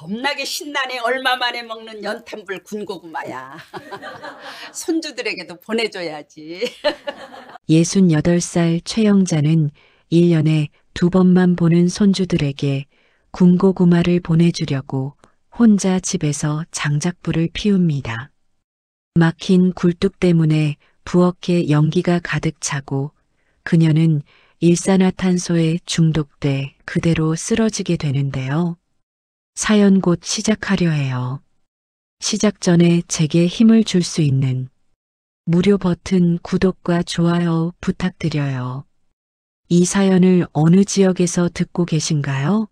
겁나게 신나네. 얼마 만에 먹는 연탄불 군고구마야. 손주들에게도 보내줘야지. 68살 최영자는 1년에 2번만 보는 손주들에게 군고구마를 보내주려고 혼자 집에서 장작불을 피웁니다. 막힌 굴뚝 때문에 부엌에 연기가 가득 차고 그녀는 일산화탄소에 중독돼 그대로 쓰러지게 되는데요. 사연 곧 시작하려 해요. 시작 전에 제게 힘을 줄 수 있는 무료 버튼 구독과 좋아요 부탁드려요. 이 사연을 어느 지역에서 듣고 계신가요?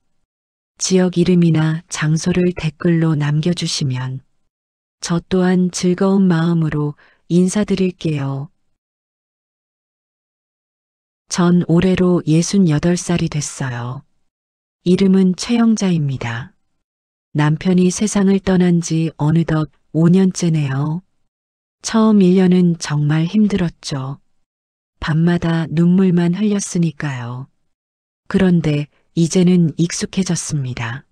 지역 이름이나 장소를 댓글로 남겨주시면 저 또한 즐거운 마음으로 인사드릴게요. 전 올해로 68살이 됐어요. 이름은 최영자입니다. 남편이 세상을 떠난 지 어느덧 5년째네요. 처음 1년은 정말 힘들었죠. 밤마다 눈물만 흘렸으니까요. 그런데 이제는 익숙해졌습니다.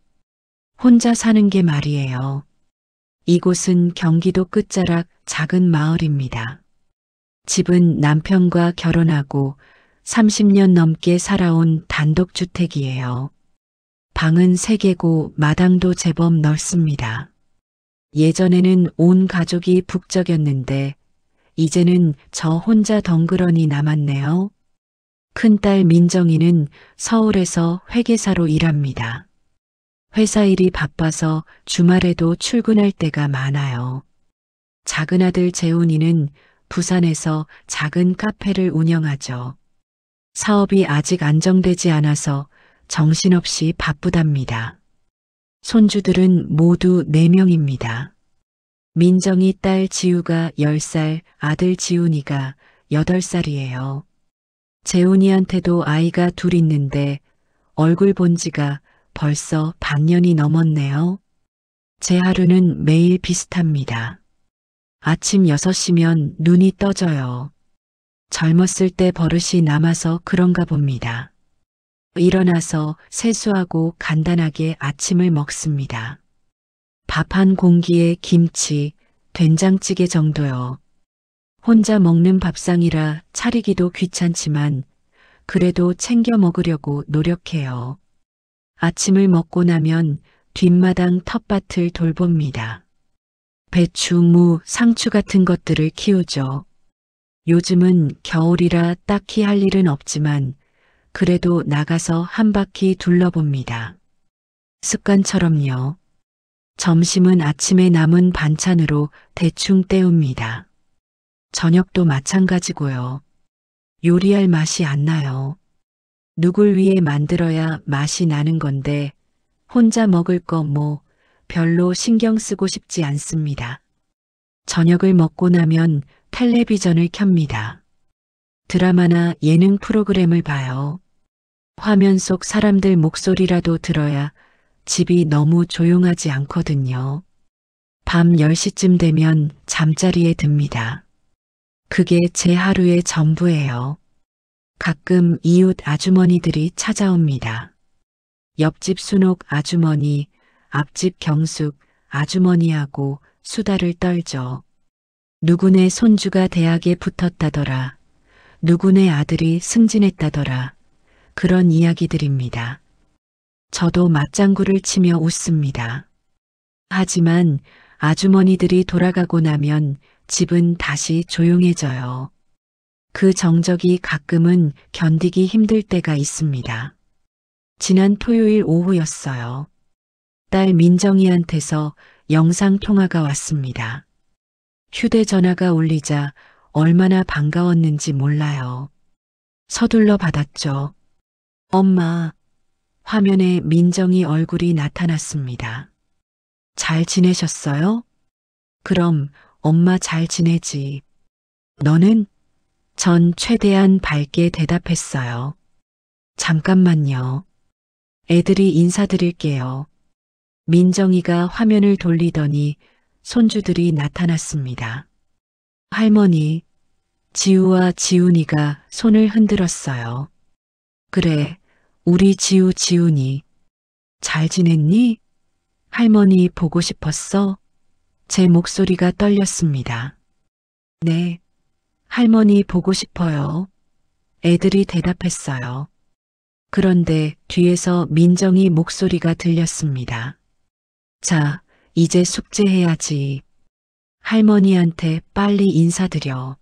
혼자 사는 게 말이에요. 이곳은 경기도 끝자락 작은 마을입니다. 집은 남편과 결혼하고 30년 넘게 살아온 단독주택이에요. 방은 3개고 마당도 제법 넓습니다. 예전에는 온 가족이 북적였는데 이제는 저 혼자 덩그러니 남았네요. 큰딸 민정이는 서울에서 회계사로 일합니다. 회사 일이 바빠서 주말에도 출근할 때가 많아요. 작은 아들 재훈이는 부산에서 작은 카페를 운영하죠. 사업이 아직 안정되지 않아서 정신없이 바쁘답니다. 손주들은 모두 4명입니다. 민정이 딸 지우가 10살, 아들 지훈이가 8살이에요. 재훈이한테도 아이가 둘 있는데 얼굴 본 지가 벌써 반년이 넘었네요. 제 하루는 매일 비슷합니다. 아침 6시면 눈이 떠져요. 젊었을 때 버릇이 남아서 그런가 봅니다. 일어나서 세수하고 간단하게 아침을 먹습니다. 밥 한 공기에 김치, 된장찌개 정도요. 혼자 먹는 밥상이라 차리기도 귀찮지만 그래도 챙겨 먹으려고 노력해요. 아침을 먹고 나면 뒷마당 텃밭을 돌봅니다. 배추, 무, 상추 같은 것들을 키우죠. 요즘은 겨울이라 딱히 할 일은 없지만 그래도 나가서 한 바퀴 둘러봅니다. 습관처럼요. 점심은 아침에 남은 반찬으로 대충 때웁니다. 저녁도 마찬가지고요. 요리할 맛이 안 나요. 누굴 위해 만들어야 맛이 나는 건데 혼자 먹을 거 뭐 별로 신경 쓰고 싶지 않습니다. 저녁을 먹고 나면 텔레비전을 켭니다. 드라마나 예능 프로그램을 봐요. 화면 속 사람들 목소리라도 들어야 집이 너무 조용하지 않거든요. 밤 10시쯤 되면 잠자리에 듭니다. 그게 제 하루의 전부예요. 가끔 이웃 아주머니들이 찾아옵니다. 옆집 순옥 아주머니, 앞집 경숙 아주머니하고 수다를 떨죠. 누구네 손주가 대학에 붙었다더라. 누구네 아들이 승진했다더라. 그런 이야기들입니다. 저도 맞장구를 치며 웃습니다. 하지만 아주머니들이 돌아가고 나면 집은 다시 조용해져요. 그 정적이 가끔은 견디기 힘들 때가 있습니다. 지난 토요일 오후였어요. 딸 민정이한테서 영상통화가 왔습니다. 휴대전화가 울리자 얼마나 반가웠는지 몰라요. 서둘러 받았죠. 엄마, 화면에 민정이 얼굴이 나타났습니다. 잘 지내셨어요? 그럼 엄마 잘 지내지. 너는? 전 최대한 밝게 대답했어요. 잠깐만요. 애들이 인사드릴게요. 민정이가 화면을 돌리더니 손주들이 나타났습니다. 할머니, 지우와 지훈이가 손을 흔들었어요. 그래, 우리 지우 지훈이. 잘 지냈니? 할머니 보고 싶었어? 제 목소리가 떨렸습니다. 네, 할머니 보고 싶어요. 애들이 대답했어요. 그런데 뒤에서 민정이 목소리가 들렸습니다. 자, 이제 숙제해야지. 할머니한테 빨리 인사드려.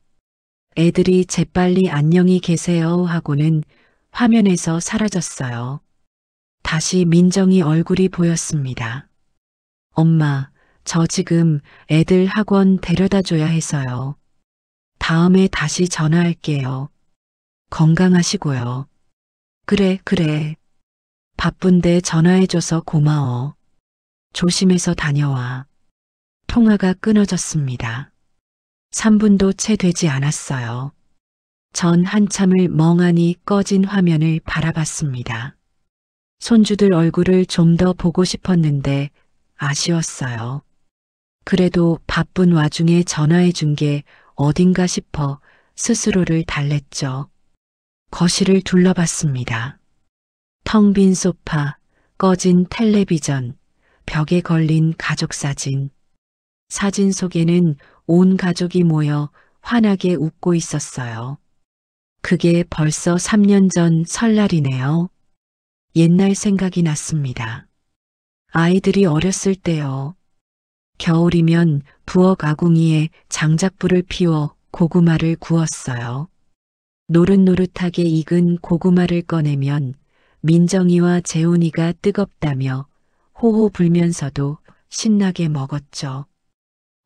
애들이 재빨리 안녕히 계세요 하고는 화면에서 사라졌어요. 다시 민정이 얼굴이 보였습니다. 엄마, 저 지금 애들 학원 데려다 줘야 해서요. 다음에 다시 전화할게요. 건강하시고요. 그래, 그래. 바쁜데 전화해줘서 고마워. 조심해서 다녀와. 통화가 끊어졌습니다. 3분도 채 되지 않았어요. 전 한참을 멍하니 꺼진 화면을 바라봤습니다. 손주들 얼굴을 좀 더 보고 싶었는데 아쉬웠어요. 그래도 바쁜 와중에 전화해 준 게 어딘가 싶어 스스로를 달랬죠. 거실을 둘러봤습니다. 텅 빈 소파, 꺼진 텔레비전, 벽에 걸린 가족 사진. 사진 속에는 온 가족이 모여 환하게 웃고 있었어요. 그게 벌써 3년 전 설날이네요. 옛날 생각이 났습니다. 아이들이 어렸을 때요. 겨울이면 부엌 아궁이에 장작불을 피워 고구마를 구웠어요. 노릇노릇하게 익은 고구마를 꺼내면 민정이와 재훈이가 뜨겁다며 호호 불면서도 신나게 먹었죠.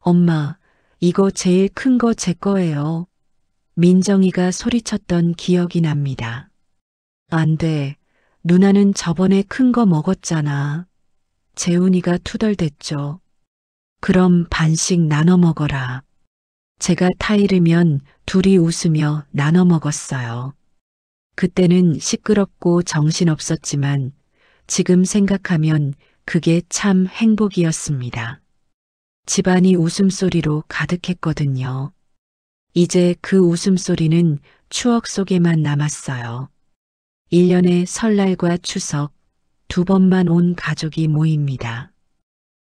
엄마, 이거 제일 큰 거 제 거예요. 민정이가 소리쳤던 기억이 납니다. 안 돼. 누나는 저번에 큰 거 먹었잖아. 재훈이가 투덜댔죠. 그럼 반씩 나눠 먹어라. 제가 타이르면 둘이 웃으며 나눠 먹었어요. 그때는 시끄럽고 정신없었지만 지금 생각하면 그게 참 행복이었습니다. 집안이 웃음소리로 가득했거든요. 이제 그 웃음소리는 추억 속에만 남았어요. 1년에 설날과 추석 2번만 온 가족이 모입니다.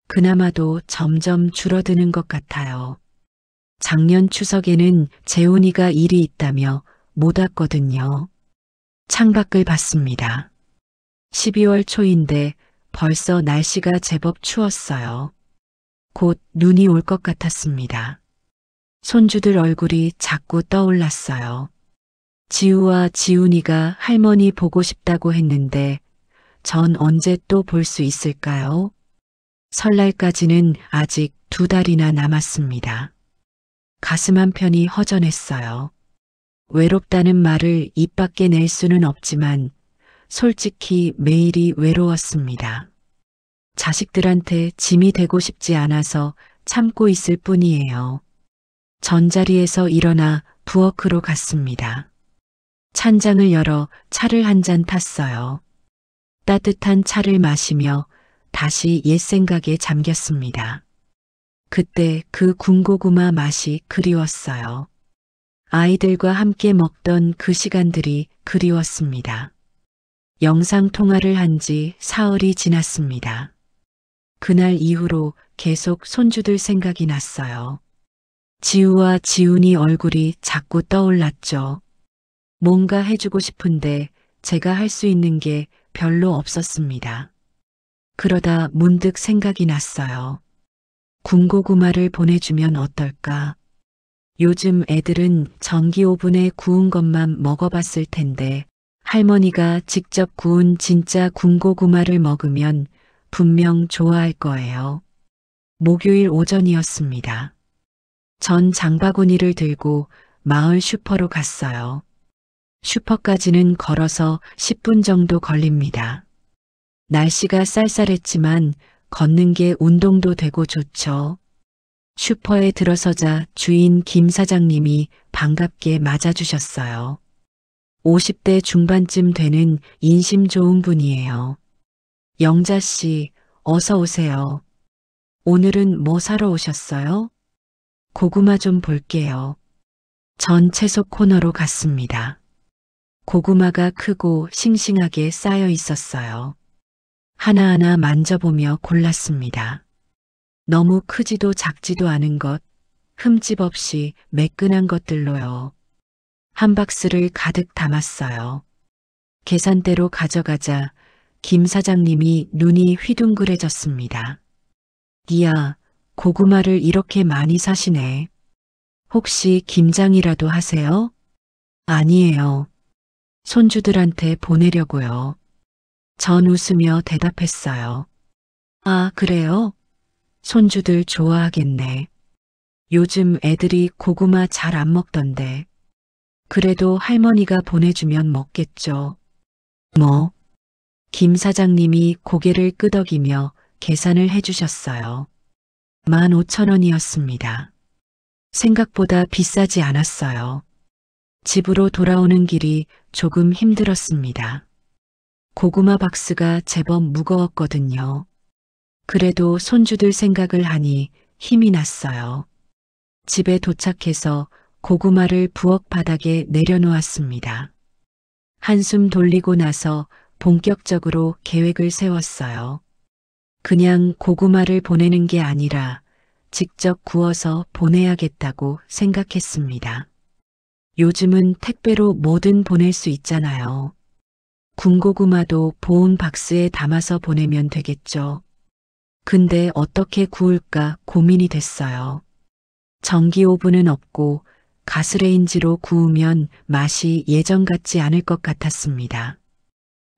그나마도 점점 줄어드는 것 같아요. 작년 추석에는 재훈이가 일이 있다며 못 왔거든요. 창밖을 봤습니다. 12월 초인데 벌써 날씨가 제법 추웠어요. 곧 눈이 올 것 같았습니다. 손주들 얼굴이 자꾸 떠올랐어요. 지우와 지훈이가 할머니 보고 싶다고 했는데 전 언제 또 볼 수 있을까요? 설날까지는 아직 2달이나 남았습니다. 가슴 한편이 허전했어요. 외롭다는 말을 입 밖에 낼 수는 없지만 솔직히 매일이 외로웠습니다. 자식들한테 짐이 되고 싶지 않아서 참고 있을 뿐이에요. 전자리에서 일어나 부엌으로 갔습니다. 찬장을 열어 차를 한 잔 탔어요. 따뜻한 차를 마시며 다시 옛 생각에 잠겼습니다. 그때 그 군고구마 맛이 그리웠어요. 아이들과 함께 먹던 그 시간들이 그리웠습니다. 영상통화를 한 지 사흘이 지났습니다. 그날 이후로 계속 손주들 생각이 났어요. 지우와 지훈이 얼굴이 자꾸 떠올랐죠. 뭔가 해주고 싶은데 제가 할 수 있는 게 별로 없었습니다. 그러다 문득 생각이 났어요. 군고구마를 보내주면 어떨까? 요즘 애들은 전기 오븐에 구운 것만 먹어봤을 텐데 할머니가 직접 구운 진짜 군고구마를 먹으면 분명 좋아할 거예요. 목요일 오전이었습니다. 전 장바구니를 들고 마을 슈퍼로 갔어요. 슈퍼까지는 걸어서 10분 정도 걸립니다. 날씨가 쌀쌀했지만 걷는 게 운동도 되고 좋죠. 슈퍼에 들어서자 주인 김 사장님이 반갑게 맞아주셨어요. 50대 중반쯤 되는 인심 좋은 분이에요. 영자 씨, 어서 오세요. 오늘은 뭐 사러 오셨어요? 고구마 좀 볼게요. 전 채소 코너로 갔습니다. 고구마가 크고 싱싱하게 쌓여 있었어요. 하나하나 만져보며 골랐습니다. 너무 크지도 작지도 않은 것, 흠집 없이 매끈한 것들로요. 한 박스를 가득 담았어요. 계산대로 가져가자 김 사장님이 눈이 휘둥그레졌습니다. 이야, 고구마를 이렇게 많이 사시네. 혹시 김장이라도 하세요? 아니에요. 손주들한테 보내려고요. 전 웃으며 대답했어요. 아, 그래요? 손주들 좋아하겠네. 요즘 애들이 고구마 잘 안 먹던데. 그래도 할머니가 보내주면 먹겠죠. 뭐? 김 사장님이 고개를 끄덕이며 계산을 해주셨어요. 15,000원이었습니다. 생각보다 비싸지 않았어요. 집으로 돌아오는 길이 조금 힘들었습니다. 고구마 박스가 제법 무거웠거든요. 그래도 손주들 생각을 하니 힘이 났어요. 집에 도착해서 고구마를 부엌 바닥에 내려놓았습니다. 한숨 돌리고 나서 본격적으로 계획을 세웠어요. 그냥 고구마를 보내는 게 아니라 직접 구워서 보내야겠다고 생각했습니다. 요즘은 택배로 뭐든 보낼 수 있잖아요. 군고구마도 보온 박스에 담아서 보내면 되겠죠. 근데 어떻게 구울까 고민이 됐어요. 전기 오븐은 없고 가스레인지로 구우면 맛이 예전 같지 않을 것 같았습니다.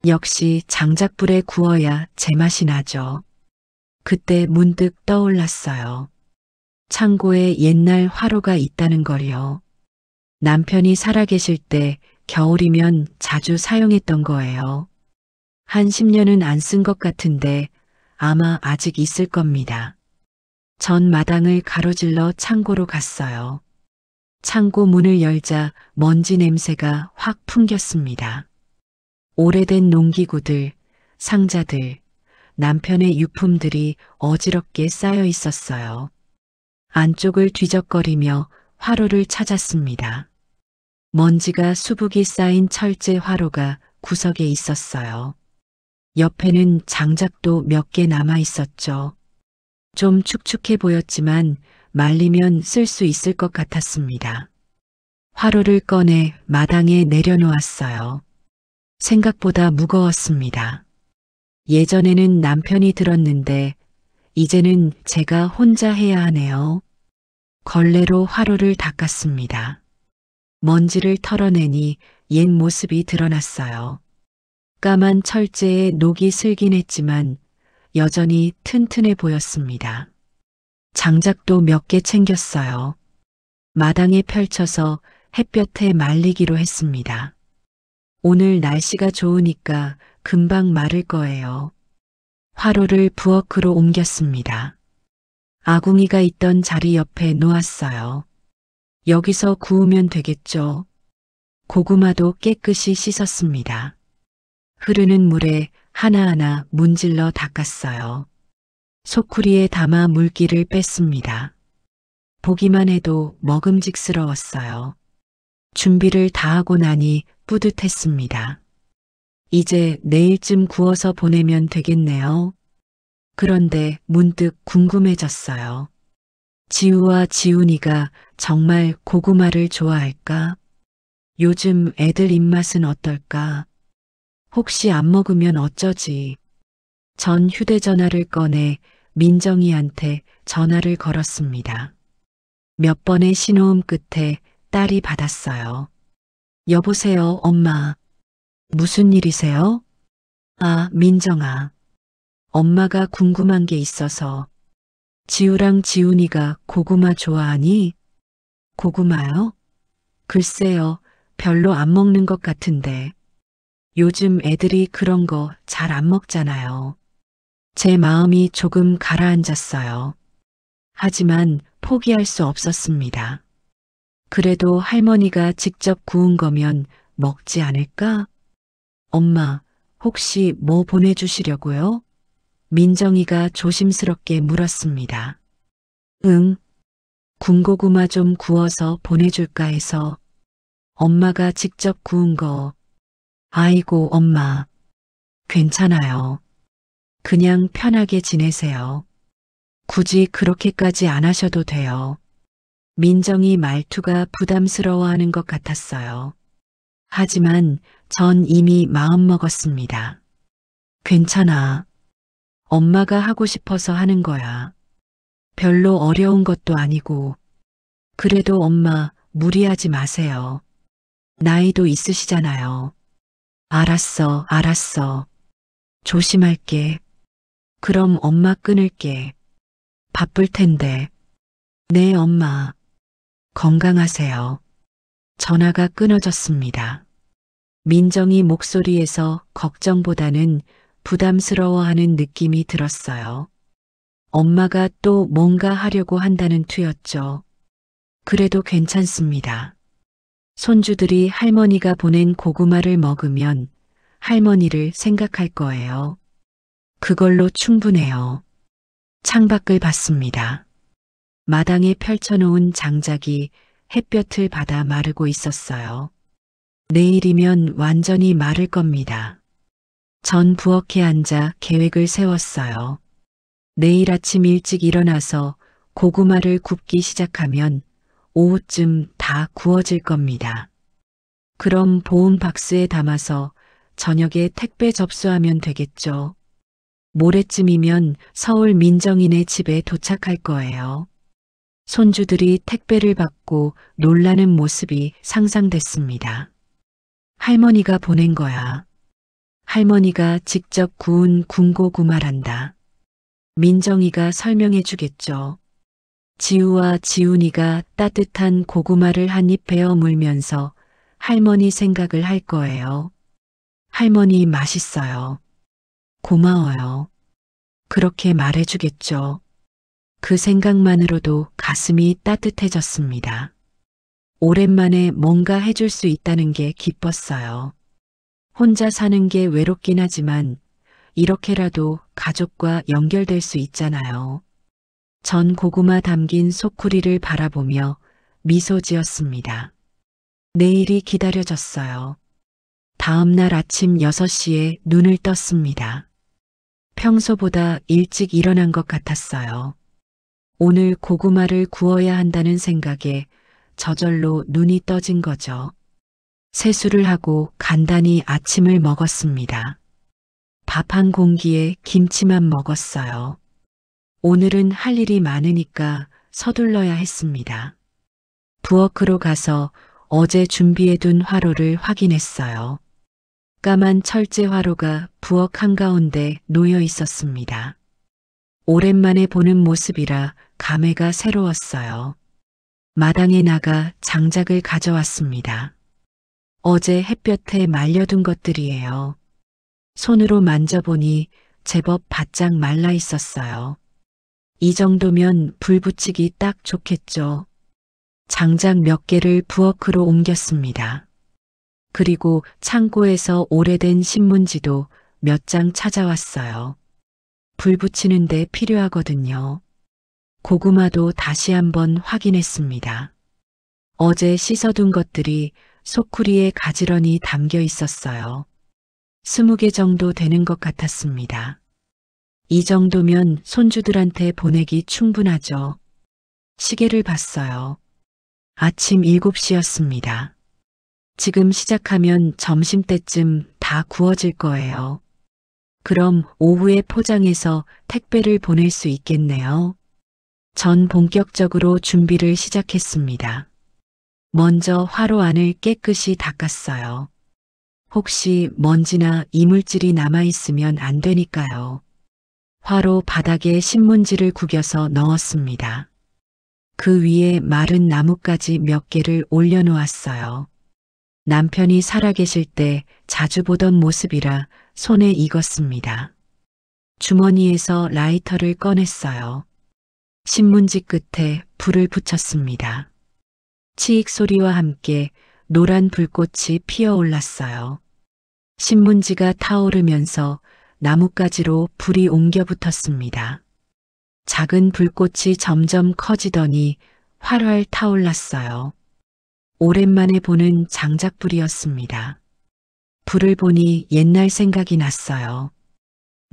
역시 장작불에 구워야 제맛이 나죠. 그때 문득 떠올랐어요. 창고에 옛날 화로가 있다는 걸요. 남편이 살아계실 때 겨울이면 자주 사용했던 거예요. 한 10년은 안 쓴 것 같은데 아마 아직 있을 겁니다. 전 마당을 가로질러 창고로 갔어요. 창고 문을 열자 먼지 냄새가 확 풍겼습니다. 오래된 농기구들, 상자들, 남편의 유품들이 어지럽게 쌓여 있었어요. 안쪽을 뒤적거리며 화로를 찾았습니다. 먼지가 수북이 쌓인 철제 화로가 구석에 있었어요. 옆에는 장작도 몇 개 남아 있었죠. 좀 축축해 보였지만 말리면 쓸 수 있을 것 같았습니다. 화로를 꺼내 마당에 내려놓았어요. 생각보다 무거웠습니다. 예전에는 남편이 들었는데 이제는 제가 혼자 해야 하네요. 걸레로 화로를 닦았습니다. 먼지를 털어내니 옛 모습이 드러났어요. 까만 철제에 녹이 슬긴 했지만 여전히 튼튼해 보였습니다. 장작도 몇 개 챙겼어요. 마당에 펼쳐서 햇볕에 말리기로 했습니다. 오늘 날씨가 좋으니까 금방 마를 거예요. 화로를 부엌으로 옮겼습니다. 아궁이가 있던 자리 옆에 놓았어요. 여기서 구우면 되겠죠. 고구마도 깨끗이 씻었습니다. 흐르는 물에 하나하나 문질러 닦았어요. 소쿠리에 담아 물기를 뺐습니다. 보기만 해도 먹음직스러웠어요. 준비를 다 하고 나니 뿌듯했습니다. 이제 내일쯤 구워서 보내면 되겠네요. 그런데 문득 궁금해졌어요. 지우와 지훈이가 정말 고구마를 좋아할까? 요즘 애들 입맛은 어떨까? 혹시 안 먹으면 어쩌지? 전 휴대전화를 꺼내 민정이한테 전화를 걸었습니다. 몇 번의 신호음 끝에 딸이 받았어요. 여보세요, 엄마. 무슨 일이세요? 아, 민정아. 엄마가 궁금한 게 있어서. 지우랑 지훈이가 고구마 좋아하니? 고구마요? 글쎄요, 별로 안 먹는 것 같은데. 요즘 애들이 그런 거 잘 안 먹잖아요. 제 마음이 조금 가라앉았어요. 하지만 포기할 수 없었습니다. 그래도 할머니가 직접 구운 거면 먹지 않을까? 엄마, 혹시 뭐 보내주시려고요? 민정이가 조심스럽게 물었습니다. 응, 군고구마 좀 구워서 보내줄까 해서. 엄마가 직접 구운 거. 아이고, 엄마. 괜찮아요. 그냥 편하게 지내세요. 굳이 그렇게까지 안 하셔도 돼요. 민정이 말투가 부담스러워하는 것 같았어요. 하지만 전 이미 마음먹었습니다. 괜찮아. 엄마가 하고 싶어서 하는 거야. 별로 어려운 것도 아니고. 그래도 엄마 무리하지 마세요. 나이도 있으시잖아요. 알았어, 알았어. 조심할게. 그럼 엄마 끊을게. 바쁠 텐데. 네, 엄마. 건강하세요. 전화가 끊어졌습니다. 민정이 목소리에서 걱정보다는 부담스러워하는 느낌이 들었어요. 엄마가 또 뭔가 하려고 한다는 투였죠. 그래도 괜찮습니다. 손주들이 할머니가 보낸 고구마를 먹으면 할머니를 생각할 거예요. 그걸로 충분해요. 창밖을 봤습니다. 마당에 펼쳐놓은 장작이 햇볕을 받아 마르고 있었어요. 내일이면 완전히 마를 겁니다. 전 부엌에 앉아 계획을 세웠어요. 내일 아침 일찍 일어나서 고구마를 굽기 시작하면 오후쯤 다 구워질 겁니다. 그럼 보온 박스에 담아서 저녁에 택배 접수하면 되겠죠. 모레쯤이면 서울 민정이네 집에 도착할 거예요. 손주들이 택배를 받고 놀라는 모습이 상상됐습니다. 할머니가 보낸 거야. 할머니가 직접 구운 군고구마란다. 민정이가 설명해 주겠죠. 지우와 지훈이가 따뜻한 고구마를 한 입 베어 물면서 할머니 생각을 할 거예요. 할머니 맛있어요. 고마워요. 그렇게 말해주겠죠. 그 생각만으로도 가슴이 따뜻해졌습니다. 오랜만에 뭔가 해줄 수 있다는 게 기뻤어요. 혼자 사는 게 외롭긴 하지만 이렇게라도 가족과 연결될 수 있잖아요. 전 고구마 담긴 소쿠리를 바라보며 미소 지었습니다. 내일이 기다려졌어요. 다음 날 아침 6시에 눈을 떴습니다. 평소보다 일찍 일어난 것 같았어요. 오늘 고구마를 구워야 한다는 생각에 저절로 눈이 떠진 거죠. 세수를 하고 간단히 아침을 먹었습니다. 밥 한 공기에 김치만 먹었어요. 오늘은 할 일이 많으니까 서둘러야 했습니다. 부엌으로 가서 어제 준비해둔 화로를 확인했어요. 까만 철제 화로가 부엌 한가운데 놓여 있었습니다. 오랜만에 보는 모습이라 감회가 새로웠어요. 마당에 나가 장작을 가져왔습니다. 어제 햇볕에 말려둔 것들이에요. 손으로 만져보니 제법 바짝 말라 있었어요. 이 정도면 불 붙이기 딱 좋겠죠. 장작 몇 개를 부엌으로 옮겼습니다. 그리고 창고에서 오래된 신문지도 몇 장 찾아왔어요. 불 붙이는데 필요하거든요. 고구마도 다시 한번 확인했습니다. 어제 씻어둔 것들이 소쿠리에 가지런히 담겨 있었어요. 20개 정도 되는 것 같았습니다. 이 정도면 손주들한테 보내기 충분하죠. 시계를 봤어요. 아침 7시였습니다. 지금 시작하면 점심때쯤 다 구워질 거예요. 그럼 오후에 포장해서 택배를 보낼 수 있겠네요. 전 본격적으로 준비를 시작했습니다. 먼저 화로 안을 깨끗이 닦았어요. 혹시 먼지나 이물질이 남아있으면 안 되니까요. 화로 바닥에 신문지를 구겨서 넣었습니다. 그 위에 마른 나뭇가지 몇 개를 올려놓았어요. 남편이 살아계실 때 자주 보던 모습이라 손에 익었습니다. 주머니에서 라이터를 꺼냈어요. 신문지 끝에 불을 붙였습니다. 치익 소리와 함께 노란 불꽃이 피어올랐어요. 신문지가 타오르면서 나뭇가지로 불이 옮겨 붙었습니다. 작은 불꽃이 점점 커지더니 활활 타올랐어요. 오랜만에 보는 장작불이었습니다. 불을 보니 옛날 생각이 났어요.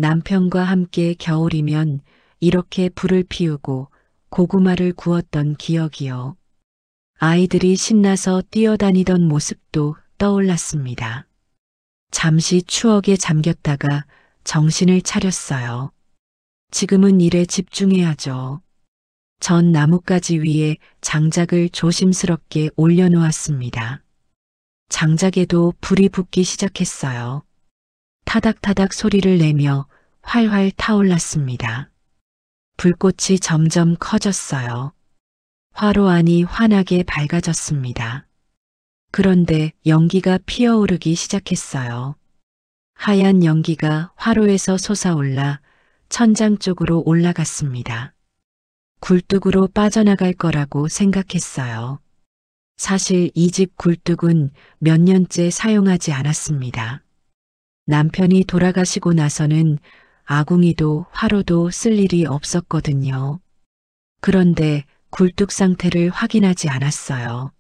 남편과 함께 겨울이면 이렇게 불을 피우고 고구마를 구웠던 기억이요. 아이들이 신나서 뛰어다니던 모습도 떠올랐습니다. 잠시 추억에 잠겼다가 정신을 차렸어요. 지금은 일에 집중해야죠. 전 나뭇가지 위에 장작을 조심스럽게 올려놓았습니다. 장작에도 불이 붙기 시작했어요. 타닥타닥 소리를 내며 활활 타올랐습니다. 불꽃이 점점 커졌어요. 화로 안이 환하게 밝아졌습니다. 그런데 연기가 피어오르기 시작했어요. 하얀 연기가 화로에서 솟아올라 천장 쪽으로 올라갔습니다. 굴뚝으로 빠져나갈 거라고 생각했어요. 사실 이 집 굴뚝은 몇 년째 사용하지 않았습니다. 남편이 돌아가시고 나서는 아궁이도 화로도 쓸 일이 없었거든요. 그런데 굴뚝 상태를 확인하지 않았어요.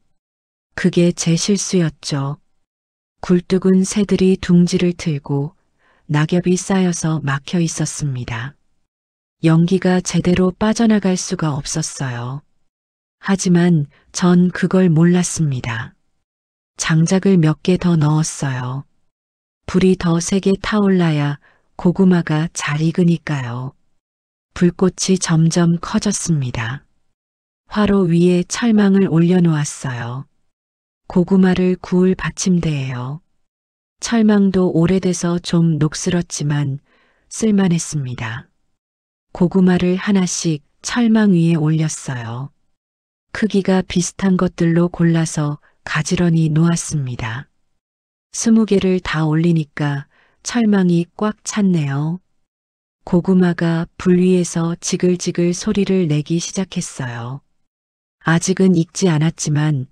그게 제 실수였죠. 굴뚝은 새들이 둥지를 틀고 낙엽이 쌓여서 막혀 있었습니다. 연기가 제대로 빠져나갈 수가 없었어요. 하지만 전 그걸 몰랐습니다. 장작을 몇 개 더 넣었어요. 불이 더 세게 타올라야 고구마가 잘 익으니까요. 불꽃이 점점 커졌습니다. 화로 위에 철망을 올려놓았어요. 고구마를 구울 받침대예요. 철망도 오래돼서 좀 녹슬었지만 쓸만했습니다. 고구마를 하나씩 철망 위에 올렸어요. 크기가 비슷한 것들로 골라서 가지런히 놓았습니다. 20개를 다 올리니까 철망이 꽉 찼네요. 고구마가 불 위에서 지글지글 소리를 내기 시작했어요. 아직은 익지 않았지만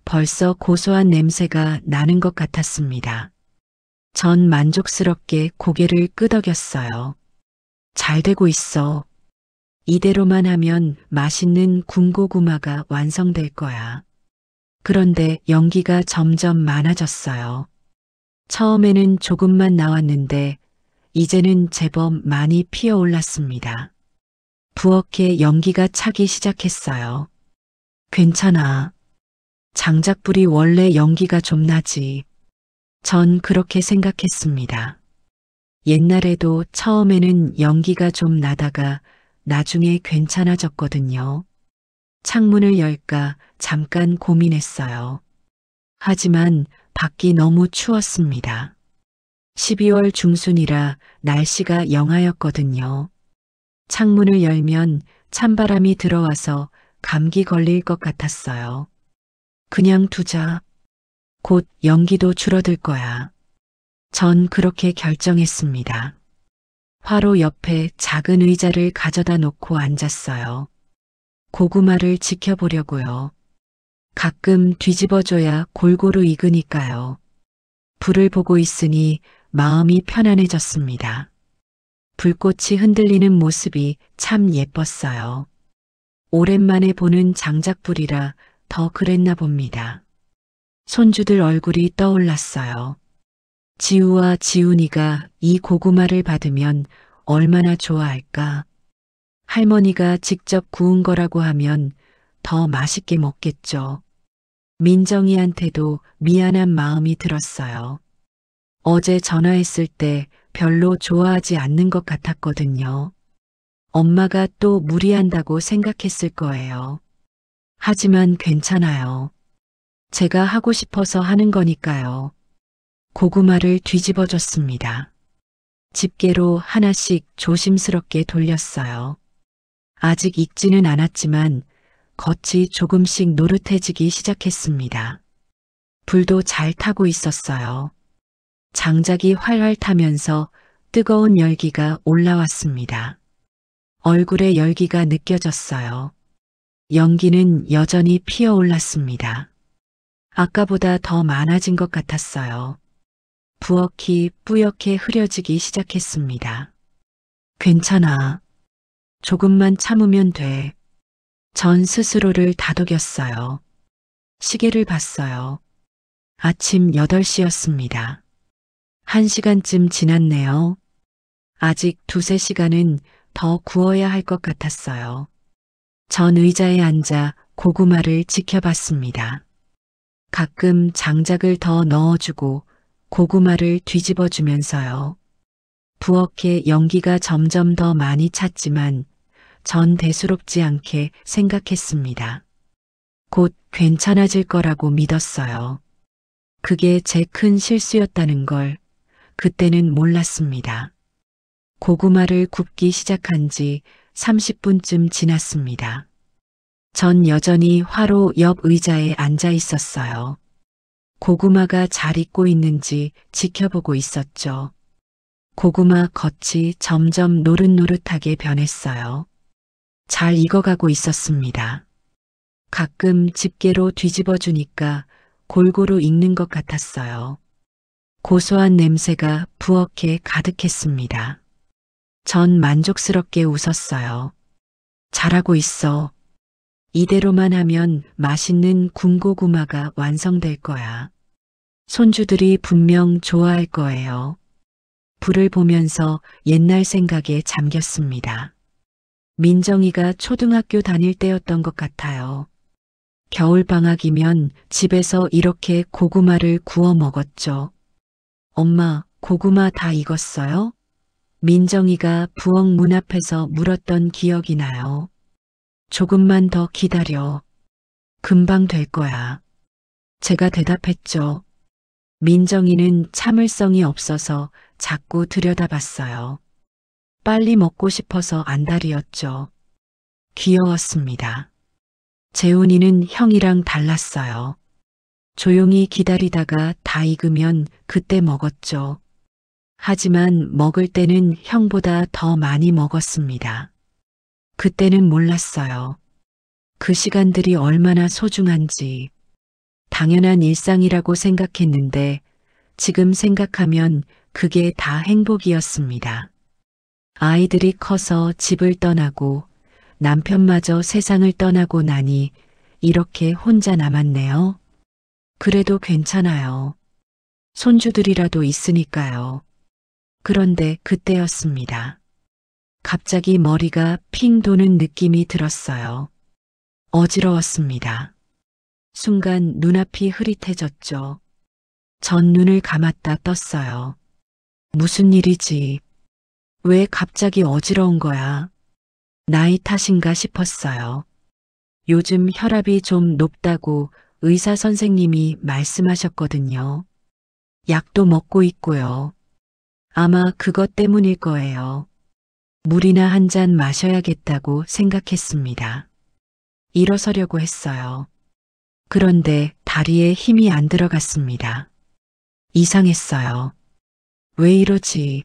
벌써 고소한 냄새가 나는 것 같았습니다. 전 만족스럽게 고개를 끄덕였어요. 잘 되고 있어. 이대로만 하면 맛있는 군고구마가 완성될 거야. 그런데 연기가 점점 많아졌어요. 처음에는 조금만 나왔는데 이제는 제법 많이 피어올랐습니다. 부엌에 연기가 차기 시작했어요. 괜찮아. 장작불이 원래 연기가 좀 나지. 전 그렇게 생각했습니다. 옛날에도 처음에는 연기가 좀 나다가 나중에 괜찮아졌거든요. 창문을 열까 잠깐 고민했어요. 하지만 밖이 너무 추웠습니다. 12월 중순이라 날씨가 영하였거든요. 창문을 열면 찬바람이 들어와서 감기 걸릴 것 같았어요. 그냥 두자. 곧 연기도 줄어들 거야. 전 그렇게 결정했습니다. 화로 옆에 작은 의자를 가져다 놓고 앉았어요. 고구마를 지켜보려고요. 가끔 뒤집어줘야 골고루 익으니까요. 불을 보고 있으니 마음이 편안해졌습니다. 불꽃이 흔들리는 모습이 참 예뻤어요. 오랜만에 보는 장작불이라 더 그랬나 봅니다. 손주들 얼굴이 떠올랐어요. 지우와 지훈이가 이 고구마를 받으면 얼마나 좋아할까. 할머니가 직접 구운 거라고 하면 더 맛있게 먹겠죠. 민정이한테도 미안한 마음이 들었어요. 어제 전화했을 때 별로 좋아하지 않는 것 같았거든요. 엄마가 또 무리한다고 생각했을 거예요. 하지만 괜찮아요. 제가 하고 싶어서 하는 거니까요. 고구마를 뒤집어 줬습니다. 집게로 하나씩 조심스럽게 돌렸어요. 아직 익지는 않았지만 겉이 조금씩 노릇해지기 시작했습니다. 불도 잘 타고 있었어요. 장작이 활활 타면서 뜨거운 열기가 올라왔습니다. 얼굴에 열기가 느껴졌어요. 연기는 여전히 피어올랐습니다. 아까보다 더 많아진 것 같았어요. 부엌이 뿌옇게 흐려지기 시작했습니다. 괜찮아. 조금만 참으면 돼. 전 스스로를 다독였어요. 시계를 봤어요. 아침 8시였습니다. 1시간쯤 지났네요. 아직 2~3시간은 더 구워야 할 것 같았어요. 전 의자에 앉아 고구마를 지켜봤습니다. 가끔 장작을 더 넣어주고 고구마를 뒤집어주면서요. 부엌에 연기가 점점 더 많이 찼지만 전 대수롭지 않게 생각했습니다. 곧 괜찮아질 거라고 믿었어요. 그게 제 큰 실수였다는 걸 그때는 몰랐습니다. 고구마를 굽기 시작한 지 30분쯤 지났습니다. 전 여전히 화로 옆 의자에 앉아 있었어요. 고구마가 잘 익고 있는지 지켜보고 있었죠. 고구마 겉이 점점 노릇노릇하게 변했어요. 잘 익어가고 있었습니다. 가끔 집게로 뒤집어 주니까 골고루 익는 것 같았어요. 고소한 냄새가 부엌에 가득했습니다. 전 만족스럽게 웃었어요. 잘하고 있어. 이대로만 하면 맛있는 군고구마가 완성될 거야. 손주들이 분명 좋아할 거예요. 불을 보면서 옛날 생각에 잠겼습니다. 민정이가 초등학교 다닐 때였던 것 같아요. 겨울방학이면 집에서 이렇게 고구마를 구워 먹었죠. 엄마, 고구마 다 익었어요? 민정이가 부엌 문 앞에서 물었던 기억이 나요. 조금만 더 기다려. 금방 될 거야. 제가 대답했죠. 민정이는 참을성이 없어서 자꾸 들여다봤어요. 빨리 먹고 싶어서 안달이었죠. 귀여웠습니다. 재훈이는 형이랑 달랐어요. 조용히 기다리다가 다 익으면 그때 먹었죠. 하지만 먹을 때는 형보다 더 많이 먹었습니다. 그때는 몰랐어요. 그 시간들이 얼마나 소중한지. 당연한 일상이라고 생각했는데 지금 생각하면 그게 다 행복이었습니다. 아이들이 커서 집을 떠나고 남편마저 세상을 떠나고 나니 이렇게 혼자 남았네요. 그래도 괜찮아요. 손주들이라도 있으니까요. 그런데 그때였습니다. 갑자기 머리가 핑 도는 느낌이 들었어요. 어지러웠습니다. 순간 눈앞이 흐릿해졌죠. 전 눈을 감았다 떴어요. 무슨 일이지? 왜 갑자기 어지러운 거야? 나이 탓인가 싶었어요. 요즘 혈압이 좀 높다고 의사 선생님이 말씀하셨거든요. 약도 먹고 있고요. 아마 그것 때문일 거예요. 물이나 한 잔 마셔야겠다고 생각했습니다. 일어서려고 했어요. 그런데 다리에 힘이 안 들어갔습니다. 이상했어요. 왜 이러지?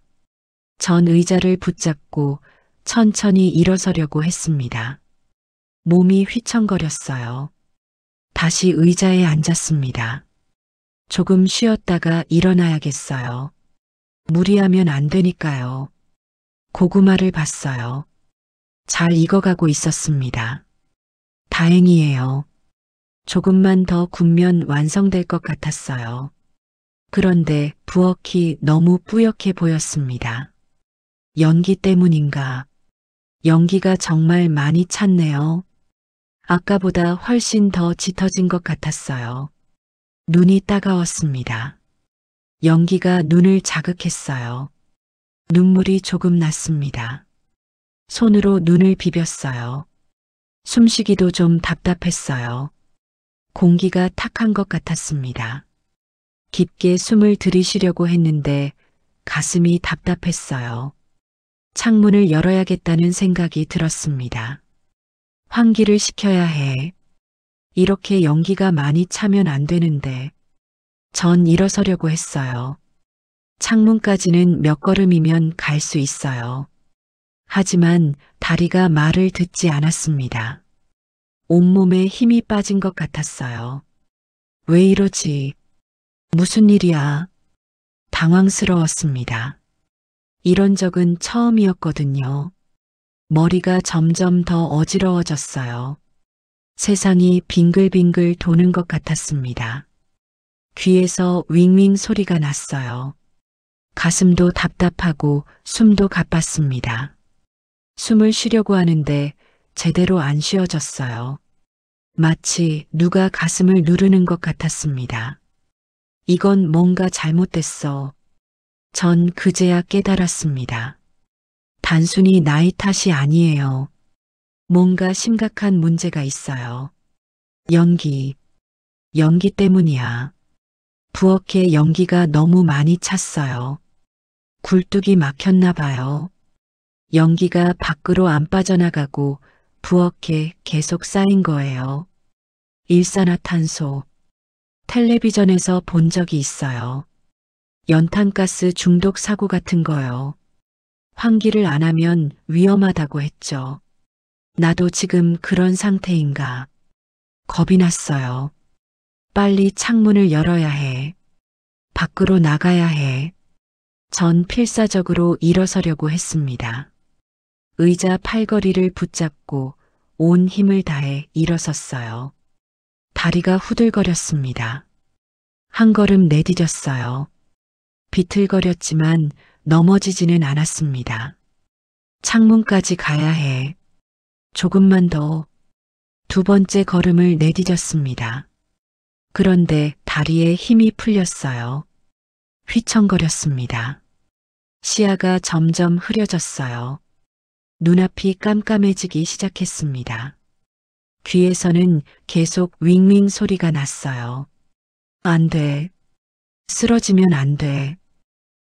전 의자를 붙잡고 천천히 일어서려고 했습니다. 몸이 휘청거렸어요. 다시 의자에 앉았습니다. 조금 쉬었다가 일어나야겠어요. 무리하면 안 되니까요. 고구마를 봤어요. 잘 익어가고 있었습니다. 다행이에요. 조금만 더 굽면 완성될 것 같았어요. 그런데 부엌이 너무 뿌옇게 보였습니다. 연기 때문인가? 연기가 정말 많이 찼네요. 아까보다 훨씬 더 짙어진 것 같았어요. 눈이 따가웠습니다. 연기가 눈을 자극했어요. 눈물이 조금 났습니다. 손으로 눈을 비볐어요. 숨쉬기도 좀 답답했어요. 공기가 탁한 것 같았습니다. 깊게 숨을 들이쉬려고 했는데 가슴이 답답했어요. 창문을 열어야겠다는 생각이 들었습니다. 환기를 시켜야 해. 이렇게 연기가 많이 차면 안 되는데. 전 일어서려고 했어요. 창문까지는 몇 걸음이면 갈 수 있어요. 하지만 다리가 말을 듣지 않았습니다. 온몸에 힘이 빠진 것 같았어요. 왜 이러지? 무슨 일이야? 당황스러웠습니다. 이런 적은 처음이었거든요. 머리가 점점 더 어지러워졌어요. 세상이 빙글빙글 도는 것 같았습니다. 귀에서 윙윙 소리가 났어요. 가슴도 답답하고 숨도 가빴습니다. 숨을 쉬려고 하는데 제대로 안 쉬어졌어요. 마치 누가 가슴을 누르는 것 같았습니다. 이건 뭔가 잘못됐어. 전 그제야 깨달았습니다. 단순히 나이 탓이 아니에요. 뭔가 심각한 문제가 있어요. 연기 때문이야. 부엌에 연기가 너무 많이 찼어요. 굴뚝이 막혔나 봐요. 연기가 밖으로 안 빠져나가고 부엌에 계속 쌓인 거예요. 일산화탄소. 텔레비전에서 본 적이 있어요. 연탄가스 중독 사고 같은 거요. 환기를 안 하면 위험하다고 했죠. 나도 지금 그런 상태인가. 겁이 났어요. 빨리 창문을 열어야 해. 밖으로 나가야 해. 전 필사적으로 일어서려고 했습니다. 의자 팔걸이를 붙잡고 온 힘을 다해 일어섰어요. 다리가 후들거렸습니다. 한 걸음 내디뎠어요. 비틀거렸지만 넘어지지는 않았습니다. 창문까지 가야 해. 조금만 더. 두 번째 걸음을 내디뎠습니다. 그런데 다리에 힘이 풀렸어요. 휘청거렸습니다. 시야가 점점 흐려졌어요. 눈앞이 깜깜해지기 시작했습니다. 귀에서는 계속 윙윙 소리가 났어요. 안 돼. 쓰러지면 안 돼.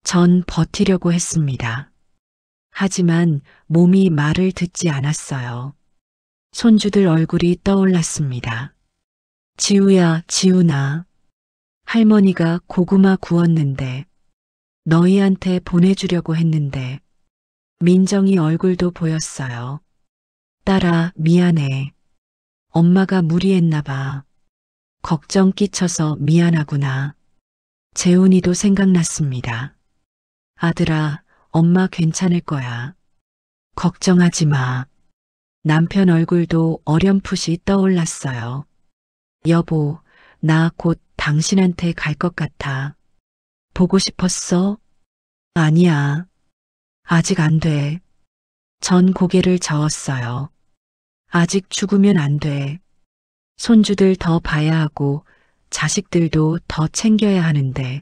전 버티려고 했습니다. 하지만 몸이 말을 듣지 않았어요. 손주들 얼굴이 떠올랐습니다. 지우야, 지우나. 할머니가 고구마 구웠는데 너희한테 보내주려고 했는데 민정이 얼굴도 보였어요. 딸아, 미안해. 엄마가 무리했나 봐. 걱정 끼쳐서 미안하구나. 재훈이도 생각났습니다. 아들아, 엄마 괜찮을 거야. 걱정하지 마. 남편 얼굴도 어렴풋이 떠올랐어요. 여보, 나 곧 당신한테 갈 것 같아. 보고 싶었어? 아니야. 아직 안 돼. 전 고개를 저었어요. 아직 죽으면 안 돼. 손주들 더 봐야 하고 자식들도 더 챙겨야 하는데.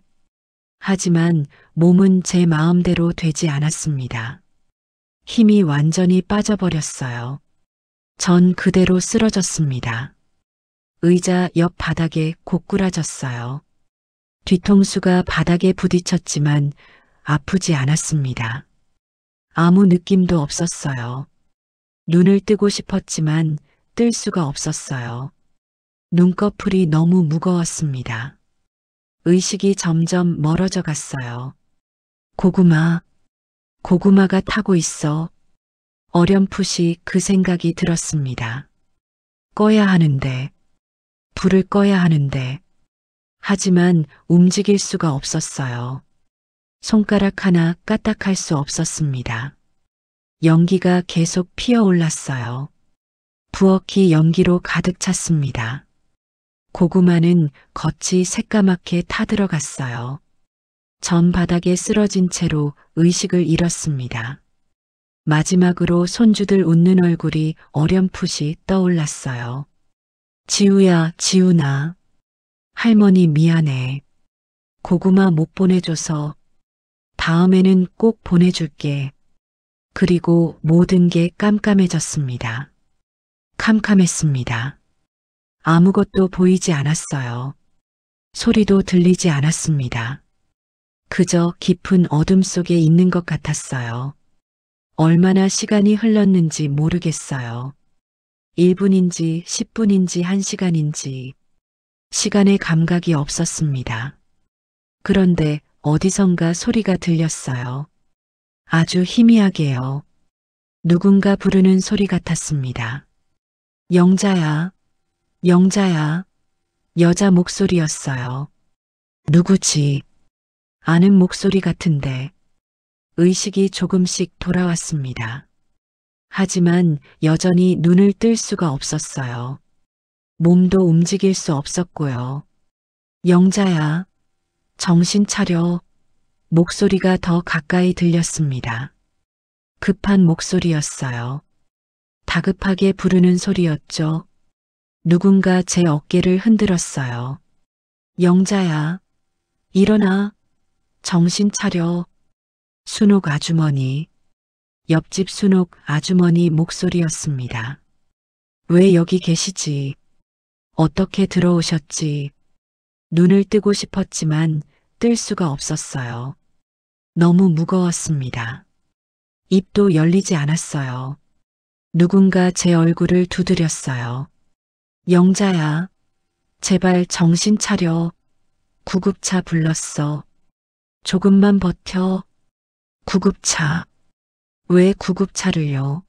하지만 몸은 제 마음대로 되지 않았습니다. 힘이 완전히 빠져버렸어요. 전 그대로 쓰러졌습니다. 의자 옆 바닥에 고꾸라졌어요. 뒤통수가 바닥에 부딪혔지만 아프지 않았습니다. 아무 느낌도 없었어요. 눈을 뜨고 싶었지만 뜰 수가 없었어요. 눈꺼풀이 너무 무거웠습니다. 의식이 점점 멀어져 갔어요. 고구마가 타고 있어. 어렴풋이 그 생각이 들었습니다. 꺼야 하는데, 불을 꺼야 하는데, 하지만 움직일 수가 없었어요. 손가락 하나 까딱할 수 없었습니다. 연기가 계속 피어올랐어요. 부엌이 연기로 가득 찼습니다. 고구마는 겉이 새까맣게 타들어갔어요. 전 바닥에 쓰러진 채로 의식을 잃었습니다. 마지막으로 손주들 웃는 얼굴이 어렴풋이 떠올랐어요. 지우야, 지우나. 할머니 미안해. 고구마 못 보내줘서 다음에는 꼭 보내줄게. 그리고 모든 게 깜깜해졌습니다. 캄캄했습니다. 아무것도 보이지 않았어요. 소리도 들리지 않았습니다. 그저 깊은 어둠 속에 있는 것 같았어요. 얼마나 시간이 흘렀는지 모르겠어요. 1분인지 10분인지 1시간인지 시간의 감각이 없었습니다. 그런데 어디선가 소리가 들렸어요. 아주 희미하게요. 누군가 부르는 소리 같았습니다. 영자야, 영자야. 여자 목소리였어요. 누구지? 아는 목소리 같은데. 의식이 조금씩 돌아왔습니다. 하지만 여전히 눈을 뜰 수가 없었어요. 몸도 움직일 수 없었고요. 영자야, 정신 차려. 목소리가 더 가까이 들렸습니다. 급한 목소리였어요. 다급하게 부르는 소리였죠. 누군가 제 어깨를 흔들었어요. 영자야, 일어나. 정신 차려. 순옥 아주머니. 옆집 순옥 아주머니 목소리였습니다. 왜 여기 계시지? 어떻게 들어오셨지? 눈을 뜨고 싶었지만 뜰 수가 없었어요. 너무 무거웠습니다. 입도 열리지 않았어요. 누군가 제 얼굴을 두드렸어요. 영자야, 제발 정신 차려. 구급차 불렀어. 조금만 버텨. 구급차. 왜 구급차를요?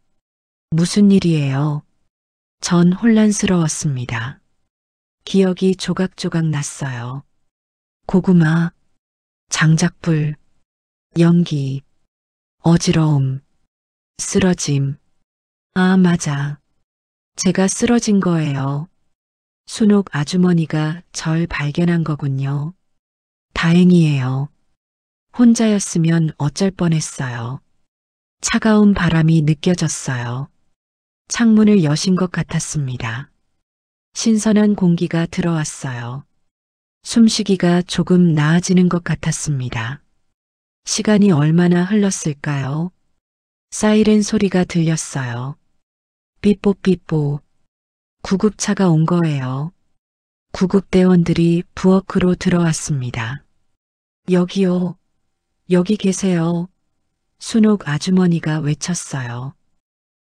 무슨 일이에요? 전 혼란스러웠습니다. 기억이 조각조각 났어요. 고구마, 장작불, 연기, 어지러움, 쓰러짐. 아, 맞아. 제가 쓰러진 거예요. 순옥 아주머니가 절 발견한 거군요. 다행이에요. 혼자였으면 어쩔 뻔했어요. 차가운 바람이 느껴졌어요. 창문을 여신 것 같았습니다. 신선한 공기가 들어왔어요. 숨쉬기가 조금 나아지는 것 같았습니다. 시간이 얼마나 흘렀을까요? 사이렌 소리가 들렸어요. 삐뽀삐뽀. 구급차가 온 거예요. 구급대원들이 부엌으로 들어왔습니다. 여기요. 여기 계세요. 순옥 아주머니가 외쳤어요.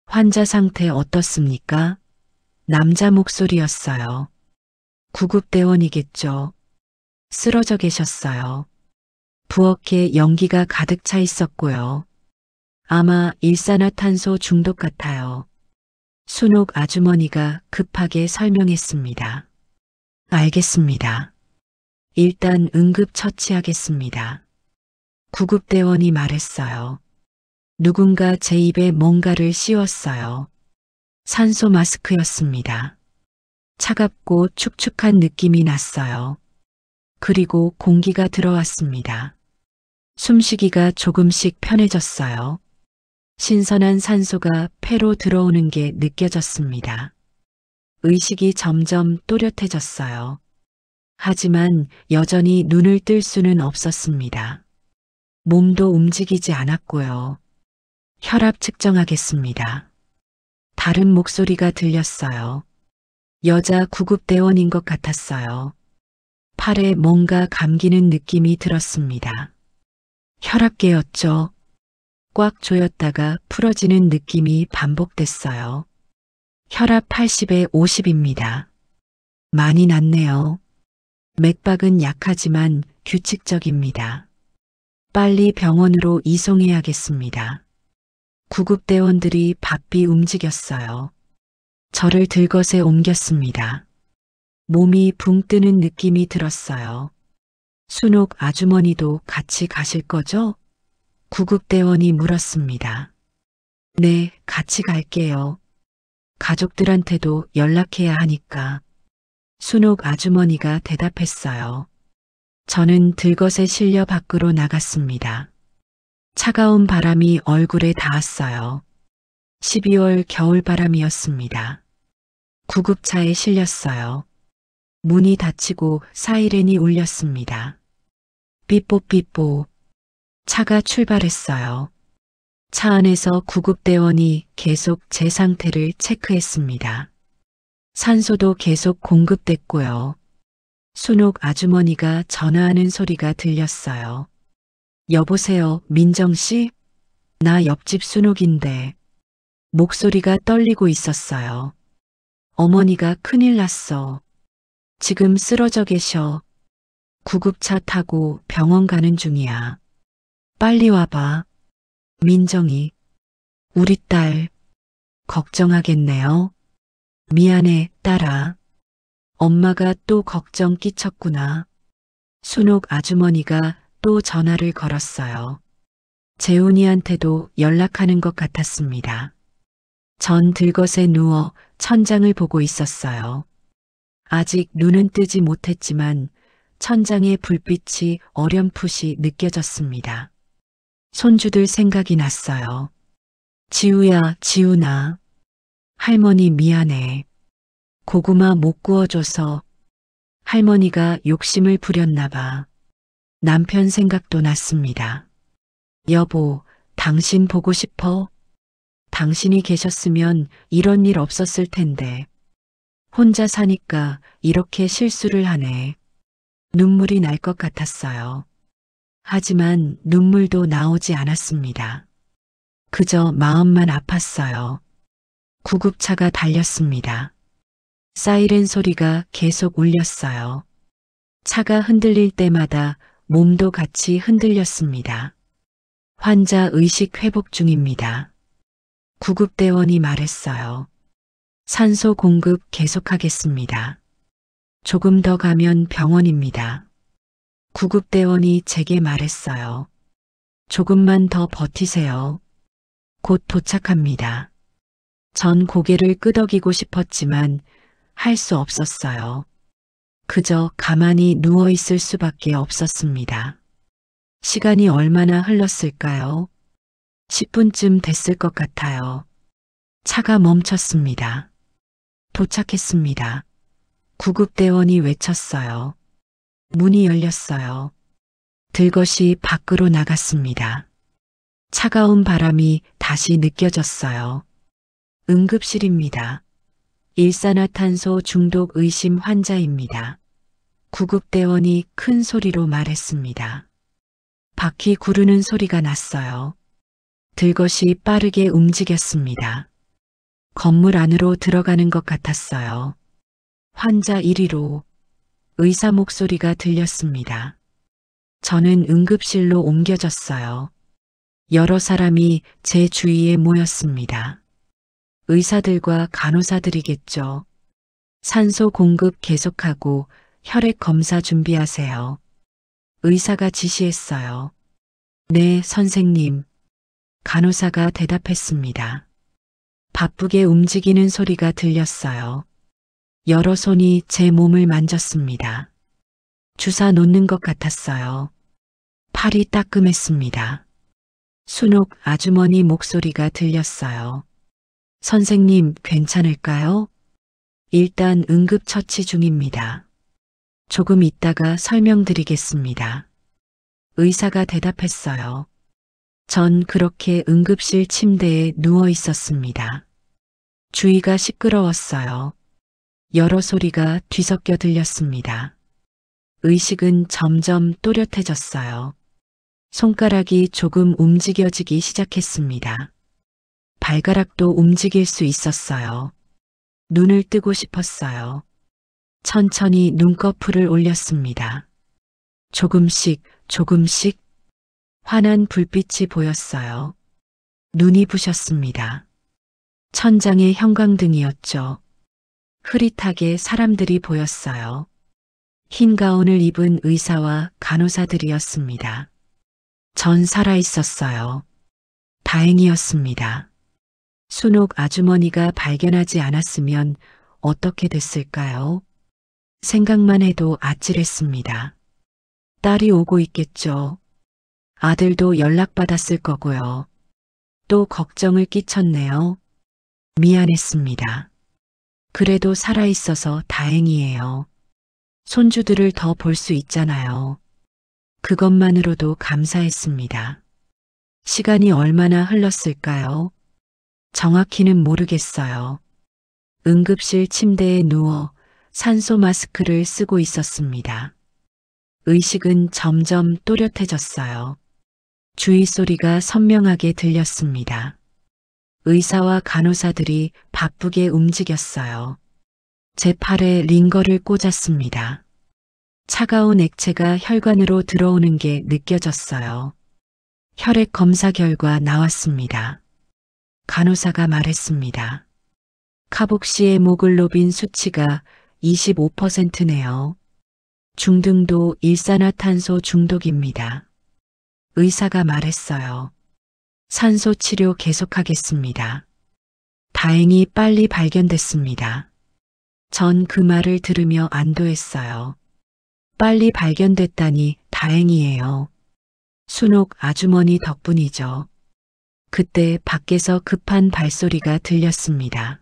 환자 상태 어떻습니까? 남자 목소리였어요. 구급대원이겠죠. 쓰러져 계셨어요. 부엌에 연기가 가득 차 있었고요. 아마 일산화탄소 중독 같아요. 순옥 아주머니가 급하게 설명했습니다. 알겠습니다. 일단 응급 처치하겠습니다. 구급대원이 말했어요. 누군가 제 입에 뭔가를 씌웠어요. 산소 마스크였습니다. 차갑고 축축한 느낌이 났어요. 그리고 공기가 들어왔습니다. 숨쉬기가 조금씩 편해졌어요. 신선한 산소가 폐로 들어오는 게 느껴졌습니다. 의식이 점점 또렷해졌어요. 하지만 여전히 눈을 뜰 수는 없었습니다. 몸도 움직이지 않았고요. 혈압 측정하겠습니다. 다른 목소리가 들렸어요. 여자 구급대원인 것 같았어요. 팔에 뭔가 감기는 느낌이 들었습니다. 혈압계였죠. 꽉 조였다가 풀어지는 느낌이 반복됐어요. 혈압 80에 50입니다. 많이 낮네요. 맥박은 약하지만 규칙적입니다. 빨리 병원으로 이송해야겠습니다. 구급대원들이 바삐 움직였어요. 저를 들것에 옮겼습니다. 몸이 붕 뜨는 느낌이 들었어요. 순옥 아주머니도 같이 가실 거죠? 구급대원이 물었습니다. 네, 같이 갈게요. 가족들한테도 연락해야 하니까. 순옥 아주머니가 대답했어요. 저는 들것에 실려 밖으로 나갔습니다. 차가운 바람이 얼굴에 닿았어요. 12월 겨울바람이었습니다. 구급차에 실렸어요. 문이 닫히고 사이렌이 울렸습니다. 삐뽀삐뽀. 차가 출발했어요. 차 안에서 구급대원이 계속 제 상태를 체크했습니다. 산소도 계속 공급됐고요. 순옥 아주머니가 전화하는 소리가 들렸어요. 여보세요, 민정씨? 나 옆집 순옥인데. 목소리가 떨리고 있었어요. 어머니가 큰일 났어. 지금 쓰러져 계셔. 구급차 타고 병원 가는 중이야. 빨리 와봐. 민정이. 우리 딸. 걱정하겠네요. 미안해, 딸아. 엄마가 또 걱정 끼쳤구나. 순옥 아주머니가 또 전화를 걸었어요. 재훈이한테도 연락하는 것 같았습니다. 전 들것에 누워 천장을 보고 있었어요. 아직 눈은 뜨지 못했지만 천장의 불빛이 어렴풋이 느껴졌습니다. 손주들 생각이 났어요. 지우야, 지우나. 할머니 미안해. 고구마 못 구워줘서. 할머니가 욕심을 부렸나 봐. 남편 생각도 났습니다. 여보, 당신 보고 싶어? 당신이 계셨으면 이런 일 없었을 텐데. 혼자 사니까 이렇게 실수를 하네. 눈물이 날 것 같았어요. 하지만 눈물도 나오지 않았습니다. 그저 마음만 아팠어요. 구급차가 달렸습니다. 사이렌 소리가 계속 울렸어요. 차가 흔들릴 때마다 몸도 같이 흔들렸습니다. 환자 의식 회복 중입니다. 구급대원이 말했어요. 산소 공급 계속하겠습니다. 조금 더 가면 병원입니다. 구급대원이 제게 말했어요. 조금만 더 버티세요. 곧 도착합니다. 전 고개를 끄덕이고 싶었지만 할 수 없었어요. 그저 가만히 누워 있을 수밖에 없었습니다. 시간이 얼마나 흘렀을까요? 10분쯤 됐을 것 같아요. 차가 멈췄습니다. 도착했습니다. 구급대원이 외쳤어요. 문이 열렸어요. 들것이 밖으로 나갔습니다. 차가운 바람이 다시 느껴졌어요. 응급실입니다. 일산화탄소 중독 의심 환자입니다. 구급대원이 큰 소리로 말했습니다. 바퀴 구르는 소리가 났어요. 들것이 빠르게 움직였습니다. 건물 안으로 들어가는 것 같았어요. 환자 1위로 의사 목소리가 들렸습니다. 저는 응급실로 옮겨졌어요. 여러 사람이 제 주위에 모였습니다. 의사들과 간호사들이겠죠. 산소 공급 계속하고 혈액 검사 준비하세요. 의사가 지시했어요. 네, 선생님. 간호사가 대답했습니다. 바쁘게 움직이는 소리가 들렸어요. 여러 손이 제 몸을 만졌습니다. 주사 놓는 것 같았어요. 팔이 따끔했습니다. 순옥 아주머니 목소리가 들렸어요. 선생님, 괜찮을까요? 일단 응급처치 중입니다. 조금 있다가 설명드리겠습니다. 의사가 대답했어요. 전 그렇게 응급실 침대에 누워 있었습니다. 주위가 시끄러웠어요. 여러 소리가 뒤섞여 들렸습니다. 의식은 점점 또렷해졌어요. 손가락이 조금 움직여지기 시작했습니다. 발가락도 움직일 수 있었어요. 눈을 뜨고 싶었어요. 천천히 눈꺼풀을 올렸습니다. 조금씩, 조금씩 환한 불빛이 보였어요. 눈이 부셨습니다. 천장에 형광등이었죠. 흐릿하게 사람들이 보였어요. 흰 가운을 입은 의사와 간호사들이었습니다. 전 살아 있었어요. 다행이었습니다. 순옥 아주머니가 발견하지 않았으면 어떻게 됐을까요? 생각만 해도 아찔했습니다. 딸이 오고 있겠죠. 아들도 연락받았을 거고요. 또 걱정을 끼쳤네요. 미안했습니다. 그래도 살아있어서 다행이에요. 손주들을 더 볼 수 있잖아요. 그것만으로도 감사했습니다. 시간이 얼마나 흘렀을까요? 정확히는 모르겠어요. 응급실 침대에 누워 산소 마스크를 쓰고 있었습니다. 의식은 점점 또렷해졌어요. 주의 소리가 선명하게 들렸습니다. 의사와 간호사들이 바쁘게 움직였어요. 제 팔에 링거를 꽂았습니다. 차가운 액체가 혈관으로 들어오는 게 느껴졌어요. 혈액 검사 결과 나왔습니다. 간호사가 말했습니다. 카복시헤모글로빈 수치가 25%네요. 중등도 일산화탄소 중독입니다. 의사가 말했어요. 산소 치료 계속하겠습니다. 다행히 빨리 발견됐습니다. 전 그 말을 들으며 안도했어요. 빨리 발견됐다니 다행이에요. 순옥 아주머니 덕분이죠. 그때 밖에서 급한 발소리가 들렸습니다.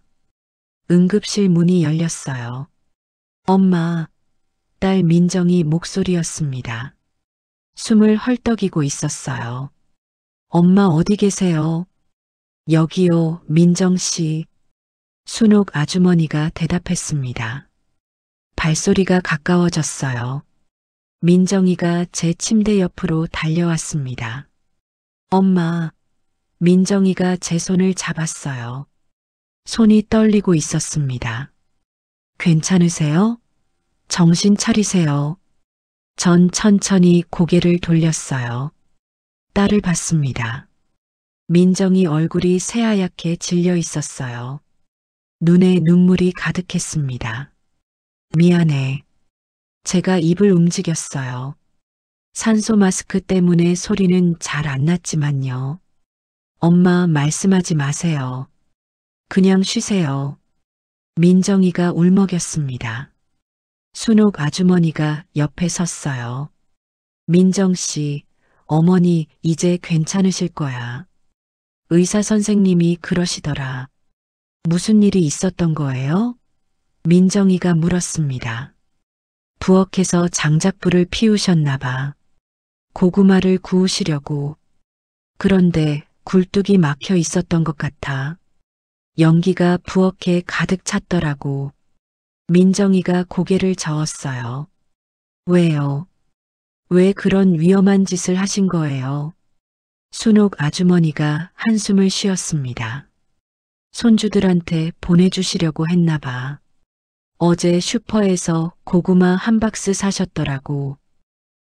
응급실 문이 열렸어요. 엄마, 딸 민정이 목소리였습니다. 숨을 헐떡이고 있었어요. 엄마 어디 계세요? 여기요, 민정 씨. 순옥 아주머니가 대답했습니다. 발소리가 가까워졌어요. 민정이가 제 침대 옆으로 달려왔습니다. 엄마, 민정이가 제 손을 잡았어요. 손이 떨리고 있었습니다. 괜찮으세요? 정신 차리세요. 전 천천히 고개를 돌렸어요. 딸을 봤습니다. 민정이 얼굴이 새하얗게 질려 있었어요. 눈에 눈물이 가득했습니다. 미안해. 제가 입을 움직였어요. 산소 마스크 때문에 소리는 잘 안 났지만요. 엄마 말씀하지 마세요. 그냥 쉬세요. 민정이가 울먹였습니다. 순옥 아주머니가 옆에 섰어요. 민정 씨, 어머니 이제 괜찮으실 거야. 의사 선생님이 그러시더라. 무슨 일이 있었던 거예요? 민정이가 물었습니다. 부엌에서 장작불을 피우셨나 봐. 고구마를 구우시려고. 그런데 굴뚝이 막혀 있었던 것 같아. 연기가 부엌에 가득 찼더라고. 민정이가 고개를 저었어요. 왜요? 왜 그런 위험한 짓을 하신 거예요? 순옥 아주머니가 한숨을 쉬었습니다. 손주들한테 보내주시려고 했나 봐. 어제 슈퍼에서 고구마 한 박스 사셨더라고.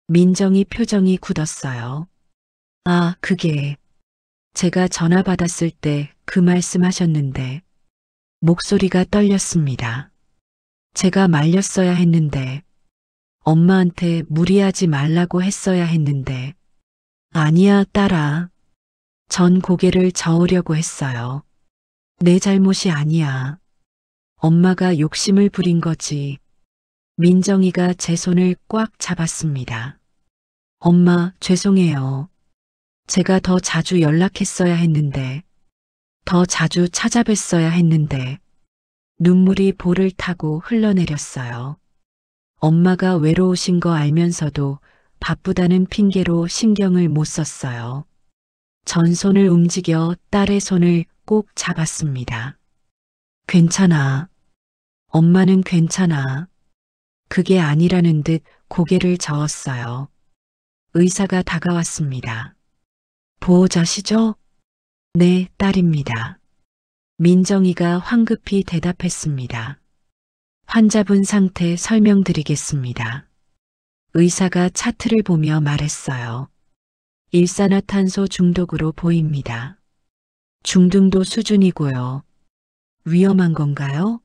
민정이 표정이 굳었어요. 아, 그게 제가 전화 받았을 때 그 말씀 하셨는데 목소리가 떨렸습니다. 제가 말렸어야 했는데 엄마한테 무리하지 말라고 했어야 했는데 아니야, 딸아. 전 고개를 저으려고 했어요. 내 잘못이 아니야. 엄마가 욕심을 부린 거지. 민정이가 제 손을 꽉 잡았습니다. 엄마, 죄송해요. 제가 더 자주 연락했어야 했는데, 더 자주 찾아뵀어야 했는데, 눈물이 볼을 타고 흘러내렸어요. 엄마가 외로우신 거 알면서도 바쁘다는 핑계로 신경을 못 썼어요. 전 손을 움직여 딸의 손을 꼭 잡았습니다. 괜찮아. 엄마는 괜찮아. 그게 아니라는 듯 고개를 저었어요. 의사가 다가왔습니다. 보호자시죠? 네, 딸입니다. 민정이가 황급히 대답했습니다. 환자분 상태 설명드리겠습니다. 의사가 차트를 보며 말했어요. 일산화탄소 중독으로 보입니다. 중등도 수준이고요. 위험한 건가요?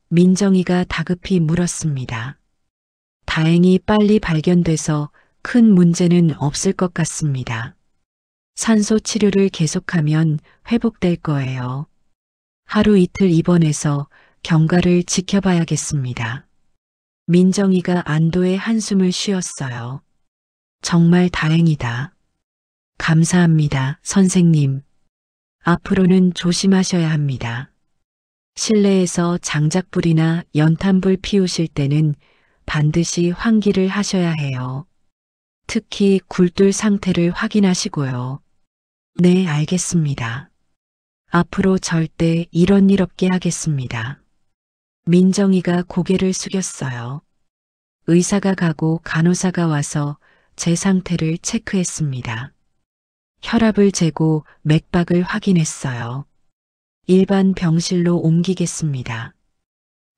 민정이가 다급히 물었습니다. 다행히 빨리 발견돼서 큰 문제는 없을 것 같습니다. 산소 치료를 계속하면 회복될 거예요. 하루 이틀 입원해서 경과를 지켜봐야겠습니다. 민정이가 안도의 한숨을 쉬었어요. 정말 다행이다. 감사합니다, 선생님. 앞으로는 조심하셔야 합니다. 실내에서 장작불이나 연탄불 피우실 때는 반드시 환기를 하셔야 해요. 특히 굴뚝 상태를 확인하시고요. 네, 알겠습니다. 앞으로 절대 이런 일 없게 하겠습니다. 민정이가 고개를 숙였어요. 의사가 가고 간호사가 와서 제 상태를 체크했습니다. 혈압을 재고 맥박을 확인했어요. 일반 병실로 옮기겠습니다.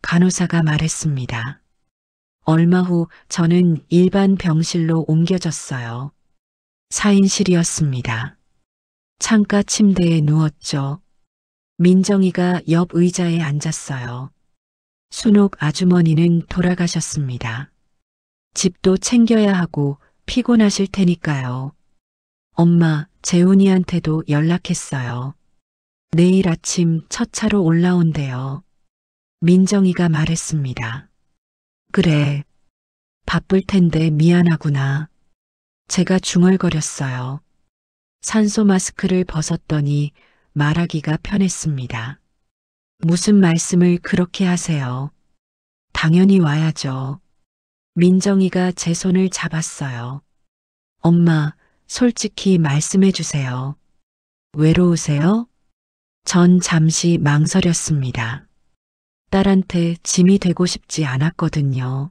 간호사가 말했습니다. 얼마 후 저는 일반 병실로 옮겨졌어요. 4인실이었습니다. 창가 침대에 누웠죠. 민정이가 옆 의자에 앉았어요. 순옥 아주머니는 돌아가셨습니다. 집도 챙겨야 하고 피곤하실 테니까요. 엄마, 재훈이한테도 연락했어요. 내일 아침 첫 차로 올라온대요. 민정이가 말했습니다. 그래. 바쁠 텐데 미안하구나. 제가 중얼거렸어요. 산소 마스크를 벗었더니 말하기가 편했습니다. 무슨 말씀을 그렇게 하세요? 당연히 와야죠. 민정이가 제 손을 잡았어요. 엄마, 솔직히 말씀해 주세요. 외로우세요? 전 잠시 망설였습니다. 딸한테 짐이 되고 싶지 않았거든요.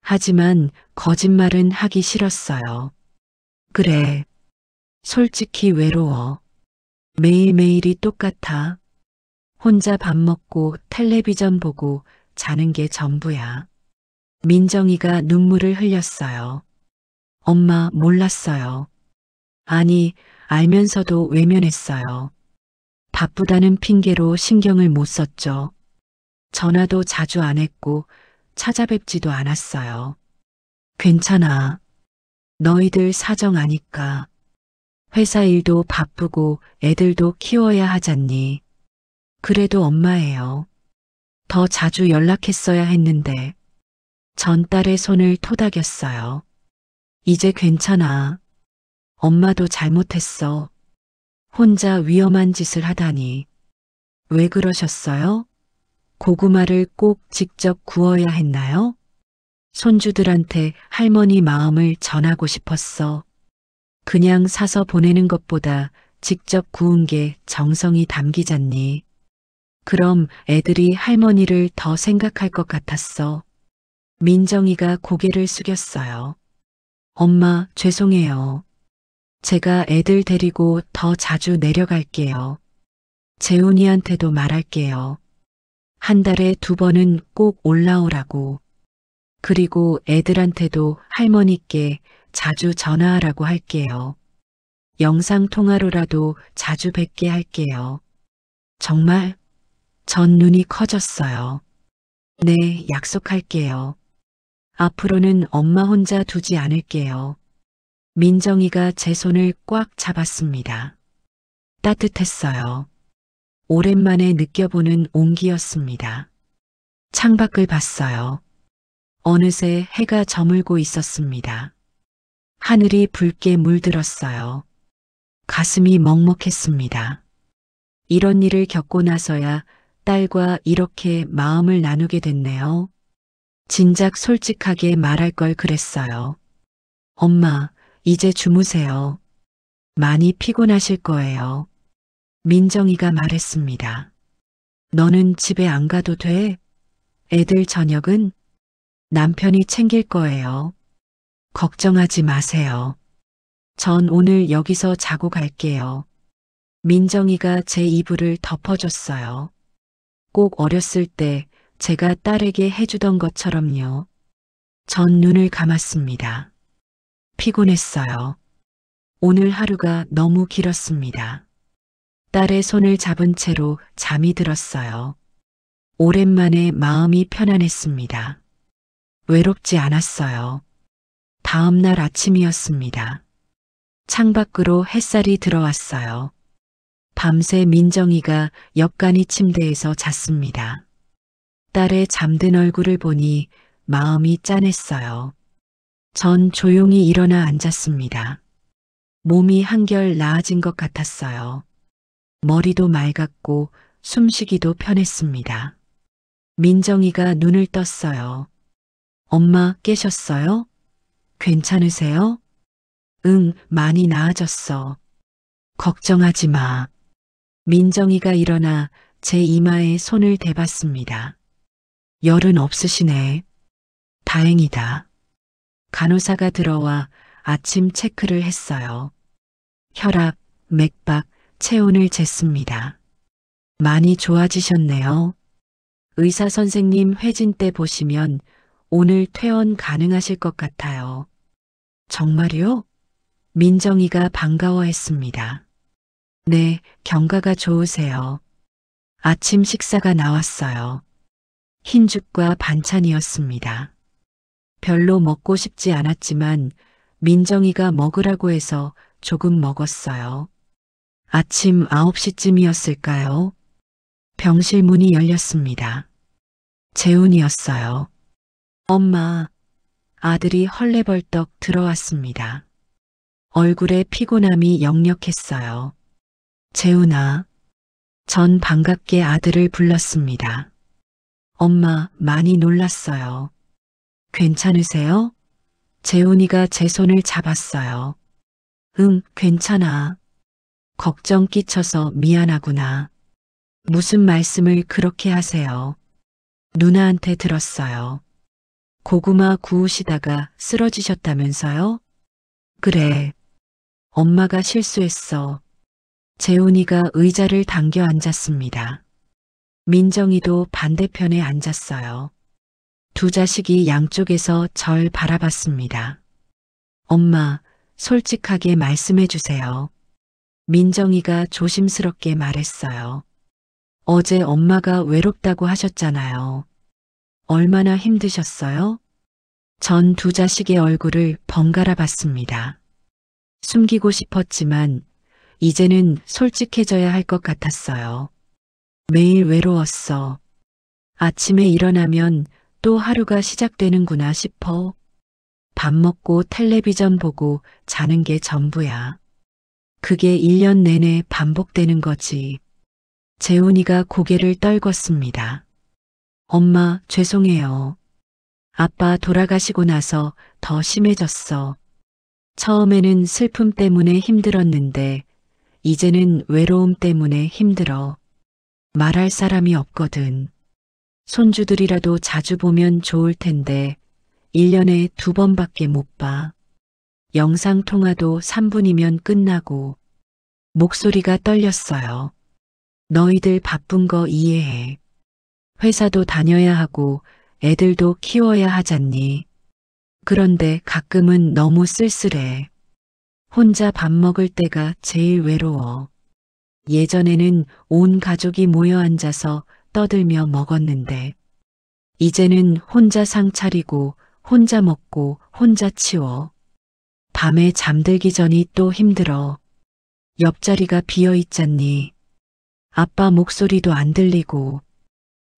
하지만 거짓말은 하기 싫었어요. 그래. 솔직히 외로워. 매일매일이 똑같아. 혼자 밥 먹고 텔레비전 보고 자는 게 전부야. 민정이가 눈물을 흘렸어요. 엄마 몰랐어요. 아니, 알면서도 외면했어요. 바쁘다는 핑계로 신경을 못 썼죠. 전화도 자주 안 했고 찾아뵙지도 않았어요. 괜찮아. 너희들 사정 아니까. 회사 일도 바쁘고 애들도 키워야 하잖니. 그래도 엄마예요. 더 자주 연락했어야 했는데. 전 딸의 손을 토닥였어요. 이제 괜찮아. 엄마도 잘못했어. 혼자 위험한 짓을 하다니. 왜 그러셨어요? 고구마를 꼭 직접 구워야 했나요? 손주들한테 할머니 마음을 전하고 싶었어. 그냥 사서 보내는 것보다 직접 구운 게 정성이 담기잖니. 그럼 애들이 할머니를 더 생각할 것 같았어. 민정이가 고개를 숙였어요. 엄마, 죄송해요. 제가 애들 데리고 더 자주 내려갈게요. 재훈이한테도 말할게요. 한 달에 2번은 꼭 올라오라고. 그리고 애들한테도 할머니께 자주 전화하라고 할게요. 영상통화로라도 자주 뵙게 할게요. 정말? 전 눈이 커졌어요. 네, 약속할게요. 앞으로는 엄마 혼자 두지 않을게요. 민정이가 제 손을 꽉 잡았습니다. 따뜻했어요. 오랜만에 느껴보는 온기였습니다. 창밖을 봤어요. 어느새 해가 저물고 있었습니다. 하늘이 붉게 물들었어요. 가슴이 먹먹했습니다. 이런 일을 겪고 나서야 딸과 이렇게 마음을 나누게 됐네요. 진작 솔직하게 말할 걸 그랬어요. 엄마, 이제 주무세요. 많이 피곤하실 거예요. 민정이가 말했습니다. 너는 집에 안 가도 돼? 애들 저녁은? 남편이 챙길 거예요. 걱정하지 마세요. 전 오늘 여기서 자고 갈게요. 민정이가 제 이불을 덮어줬어요. 꼭 어렸을 때 제가 딸에게 해주던 것처럼요. 전 눈을 감았습니다. 피곤했어요. 오늘 하루가 너무 길었습니다. 딸의 손을 잡은 채로 잠이 들었어요. 오랜만에 마음이 편안했습니다. 외롭지 않았어요. 다음 날 아침이었습니다. 창밖으로 햇살이 들어왔어요. 밤새 민정이가 옆간이 침대에서 잤습니다. 딸의 잠든 얼굴을 보니 마음이 짠했어요. 전 조용히 일어나 앉았습니다. 몸이 한결 나아진 것 같았어요. 머리도 맑았고 숨쉬기도 편했습니다. 민정이가 눈을 떴어요. 엄마 깨셨어요? 괜찮으세요? 응, 많이 나아졌어. 걱정하지 마. 민정이가 일어나 제 이마에 손을 대봤습니다. 열은 없으시네. 다행이다. 간호사가 들어와 아침 체크를 했어요. 혈압, 맥박, 체온을 쟀습니다. 많이 좋아지셨네요. 의사 선생님 회진 때 보시면 오늘 퇴원 가능하실 것 같아요. 정말요? 민정이가 반가워했습니다. 네, 경과가 좋으세요. 아침 식사가 나왔어요. 흰죽과 반찬이었습니다. 별로 먹고 싶지 않았지만 민정이가 먹으라고 해서 조금 먹었어요. 아침 9시쯤이었을까요? 병실 문이 열렸습니다. 재훈이었어요. 엄마, 아들이 헐레벌떡 들어왔습니다. 얼굴에 피곤함이 역력했어요. 재훈아. 전 반갑게 아들을 불렀습니다. 엄마, 많이 놀랐어요. 괜찮으세요? 재훈이가 제 손을 잡았어요. 응, 괜찮아. 걱정 끼쳐서 미안하구나. 무슨 말씀을 그렇게 하세요? 누나한테 들었어요. 고구마 구우시다가 쓰러지셨다면서요? 그래. 엄마가 실수했어. 재훈이가 의자를 당겨 앉았습니다. 민정이도 반대편에 앉았어요. 두 자식이 양쪽에서 절 바라봤습니다. 엄마, 솔직하게 말씀해 주세요. 민정이가 조심스럽게 말했어요. 어제 엄마가 외롭다고 하셨잖아요. 얼마나 힘드셨어요? 전 두 자식의 얼굴을 번갈아 봤습니다. 숨기고 싶었지만 이제는 솔직해져야 할 것 같았어요. 매일 외로웠어. 아침에 일어나면 또 하루가 시작되는구나 싶어. 밥 먹고 텔레비전 보고 자는 게 전부야. 그게 1년 내내 반복되는 거지. 재훈이가 고개를 떨궜습니다. 엄마, 죄송해요. 아빠 돌아가시고 나서 더 심해졌어. 처음에는 슬픔 때문에 힘들었는데 이제는 외로움 때문에 힘들어. 말할 사람이 없거든. 손주들이라도 자주 보면 좋을 텐데 1년에 2번밖에 못 봐. 영상통화도 3분이면 끝나고. 목소리가 떨렸어요. 너희들 바쁜 거 이해해. 회사도 다녀야 하고 애들도 키워야 하잖니. 그런데 가끔은 너무 쓸쓸해. 혼자 밥 먹을 때가 제일 외로워. 예전에는 온 가족이 모여 앉아서 떠들며 먹었는데 이제는 혼자 상 차리고 혼자 먹고 혼자 치워. 밤에 잠들기 전이 또 힘들어. 옆자리가 비어 있잖니. 아빠 목소리도 안 들리고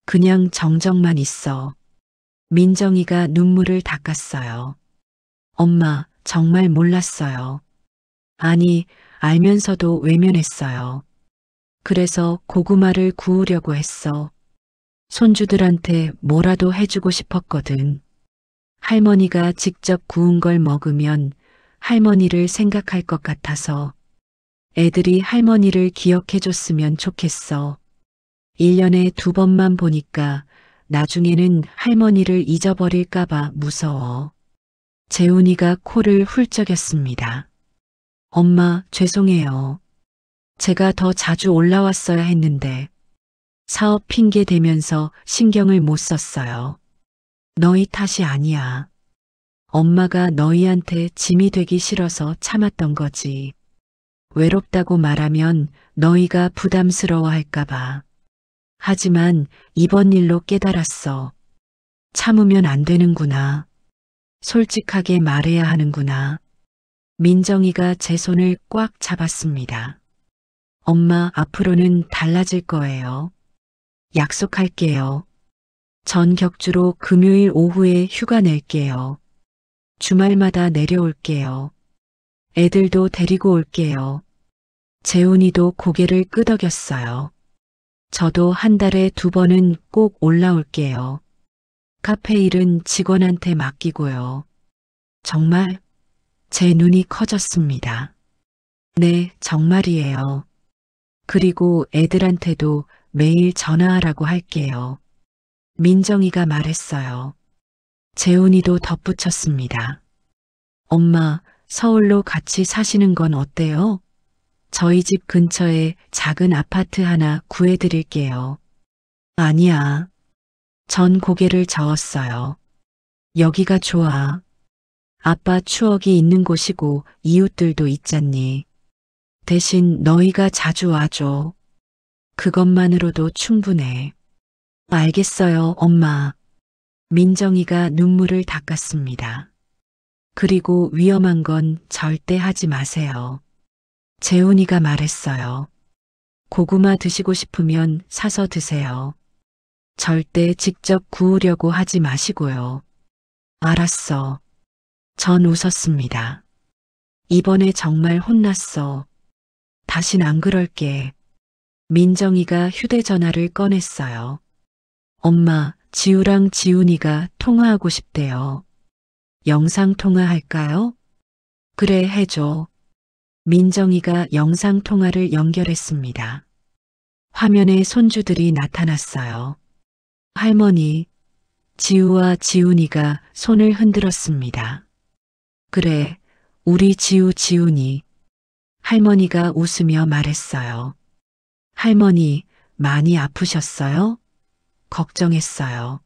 그냥 정적만 있어. 민정이가 눈물을 닦았어요. 엄마, 정말 몰랐어요. 아니, 알면서도 외면했어요. 그래서 고구마를 구우려고 했어. 손주들한테 뭐라도 해주고 싶었거든. 할머니가 직접 구운 걸 먹으면 할머니를 생각할 것 같아서 애들이 할머니를 기억해줬으면 좋겠어. 1년에 2번만 보니까 나중에는 할머니를 잊어버릴까봐 무서워. 재훈이가 코를 훌쩍였습니다. 엄마, 죄송해요. 제가 더 자주 올라왔어야 했는데 사업 핑계 대면서 신경을 못 썼어요. 너희 탓이 아니야. 엄마가 너희한테 짐이 되기 싫어서 참았던 거지. 외롭다고 말하면 너희가 부담스러워 할까봐. 하지만 이번 일로 깨달았어. 참으면 안 되는구나. 솔직하게 말해야 하는구나. 민정이가 제 손을 꽉 잡았습니다. 엄마, 앞으로는 달라질 거예요. 약속할게요. 전 격주로 금요일 오후에 휴가 낼게요. 주말마다 내려올게요. 애들도 데리고 올게요. 재훈이도 고개를 끄덕였어요. 저도 한 달에 2번은 꼭 올라올게요. 카페 일은 직원한테 맡기고요. 정말? 제 눈이 커졌습니다. 네, 정말이에요. 그리고 애들한테도 매일 전화하라고 할게요. 민정이가 말했어요. 재훈이도 덧붙였습니다. 엄마, 서울로 같이 사시는 건 어때요? 저희 집 근처에 작은 아파트 하나 구해드릴게요. 아니야. 전 고개를 저었어요. 여기가 좋아. 아빠 추억이 있는 곳이고 이웃들도 있잖니. 대신 너희가 자주 와줘. 그것만으로도 충분해. 알겠어요, 엄마. 민정이가 눈물을 닦았습니다. 그리고 위험한 건 절대 하지 마세요. 재훈이가 말했어요. 고구마 드시고 싶으면 사서 드세요. 절대 직접 구우려고 하지 마시고요. 알았어. 전 웃었습니다. 이번에 정말 혼났어. 다신 안 그럴게. 민정이가 휴대전화를 꺼냈어요. 엄마, 지우랑 지훈이가 통화하고 싶대요. 영상통화할까요? 그래, 해줘. 민정이가 영상통화를 연결했습니다. 화면에 손주들이 나타났어요. 할머니, 지우와 지훈이가 손을 흔들었습니다. 그래, 우리 지훈이. 할머니가 웃으며 말했어요. 할머니, 많이 아프셨어요? 걱정했어요.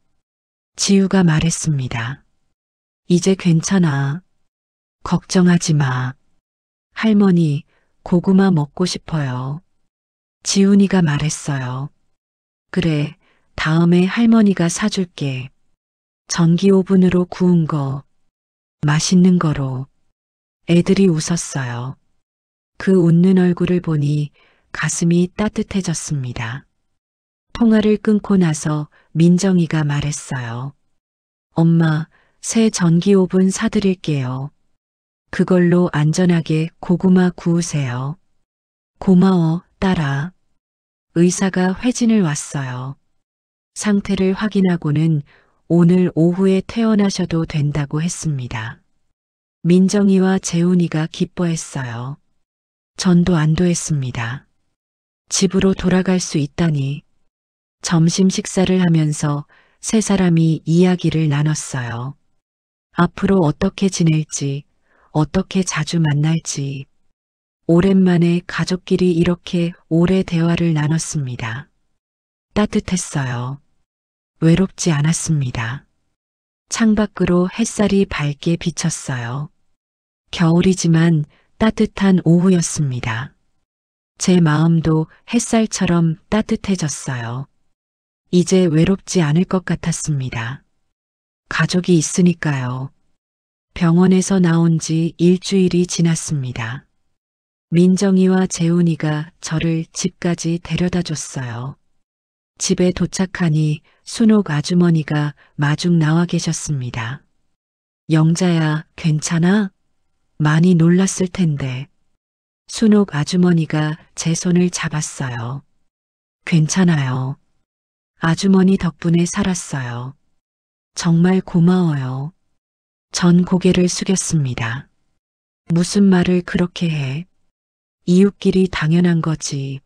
지우가 말했습니다. 이제 괜찮아. 걱정하지 마. 할머니, 고구마 먹고 싶어요. 지훈이가 말했어요. 그래, 다음에 할머니가 사줄게. 전기 오븐으로 구운 거, 맛있는 거로. 애들이 웃었어요. 그 웃는 얼굴을 보니 가슴이 따뜻해졌습니다. 통화를 끊고 나서 민정이가 말했어요. 엄마, 새 전기 오븐 사드릴게요. 그걸로 안전하게 고구마 구우세요. 고마워, 딸아. 의사가 회진을 왔어요. 상태를 확인하고는 오늘 오후에 퇴원하셔도 된다고 했습니다. 민정이와 재훈이가 기뻐했어요. 전도 안도했습니다. 집으로 돌아갈 수 있다니. 점심 식사를 하면서 세 사람이 이야기를 나눴어요. 앞으로 어떻게 지낼지, 어떻게 자주 만날지. 오랜만에 가족끼리 이렇게 오래 대화를 나눴습니다. 따뜻했어요. 외롭지 않았습니다. 창밖으로 햇살이 밝게 비쳤어요. 겨울이지만 따뜻한 오후였습니다. 제 마음도 햇살처럼 따뜻해졌어요. 이제 외롭지 않을 것 같았습니다. 가족이 있으니까요. 병원에서 나온 지 일주일이 지났습니다. 민정이와 재훈이가 저를 집까지 데려다 줬어요. 집에 도착하니 순옥 아주머니가 마중 나와 계셨습니다. 영자야, 괜찮아? 많이 놀랐을 텐데. 순옥 아주머니가 제 손을 잡았어요. 괜찮아요. 아주머니 덕분에 살았어요. 정말 고마워요. 전 고개를 숙였습니다. 무슨 말을 그렇게 해? 이웃끼리 당연한 거지.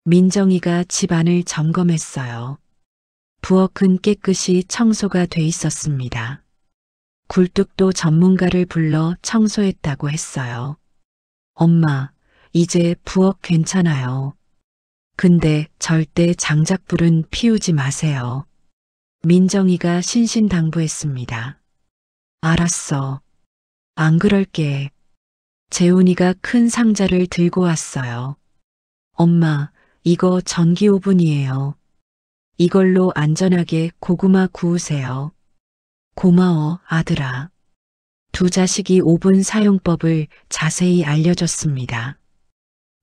민정이가 집안을 점검했어요. 부엌은 깨끗이 청소가 돼 있었습니다. 굴뚝도 전문가를 불러 청소했다고 했어요. 엄마, 이제 부엌 괜찮아요. 근데 절대 장작불은 피우지 마세요. 민정이가 신신당부했습니다. 알았어. 안 그럴게. 재훈이가 큰 상자를 들고 왔어요. 엄마, 이거 전기 오븐이에요. 이걸로 안전하게 고구마 구우세요. 고마워, 아들아. 두 자식이 오븐 사용법을 자세히 알려줬습니다.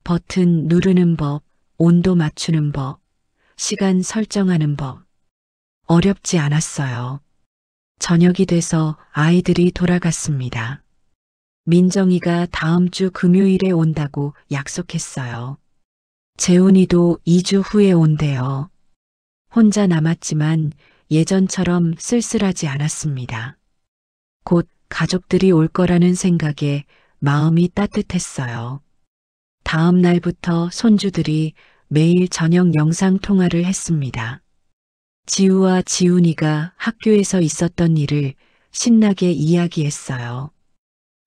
버튼 누르는 법, 온도 맞추는 법, 시간 설정하는 법. 어렵지 않았어요. 저녁이 돼서 아이들이 돌아갔습니다. 민정이가 다음 주 금요일에 온다고 약속했어요. 재훈이도 2주 후에 온대요. 혼자 남았지만 예전처럼 쓸쓸하지 않았습니다. 곧 가족들이 올 거라는 생각에 마음이 따뜻했어요. 다음 날부터 손주들이 매일 저녁 영상 통화를 했습니다. 지우와 지훈이가 학교에서 있었던 일을 신나게 이야기했어요.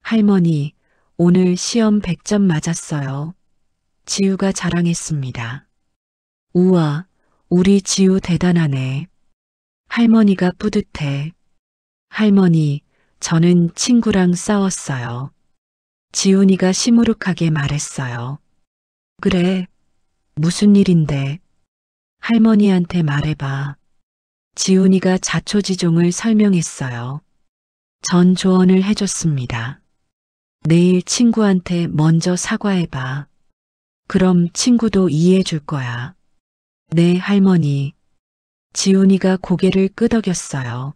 할머니, 오늘 시험 100점 맞았어요. 지우가 자랑했습니다. 우와, 우리 지우 대단하네. 할머니가 뿌듯해. 할머니, 저는 친구랑 싸웠어요. 지훈이가 시무룩하게 말했어요. 그래, 무슨 일인데? 할머니한테 말해봐. 지훈이가 자초지종을 설명했어요. 전 조언을 해줬습니다. 내일 친구한테 먼저 사과해봐. 그럼 친구도 이해해 줄 거야. 네, 할머니. 지훈이가 고개를 끄덕였어요.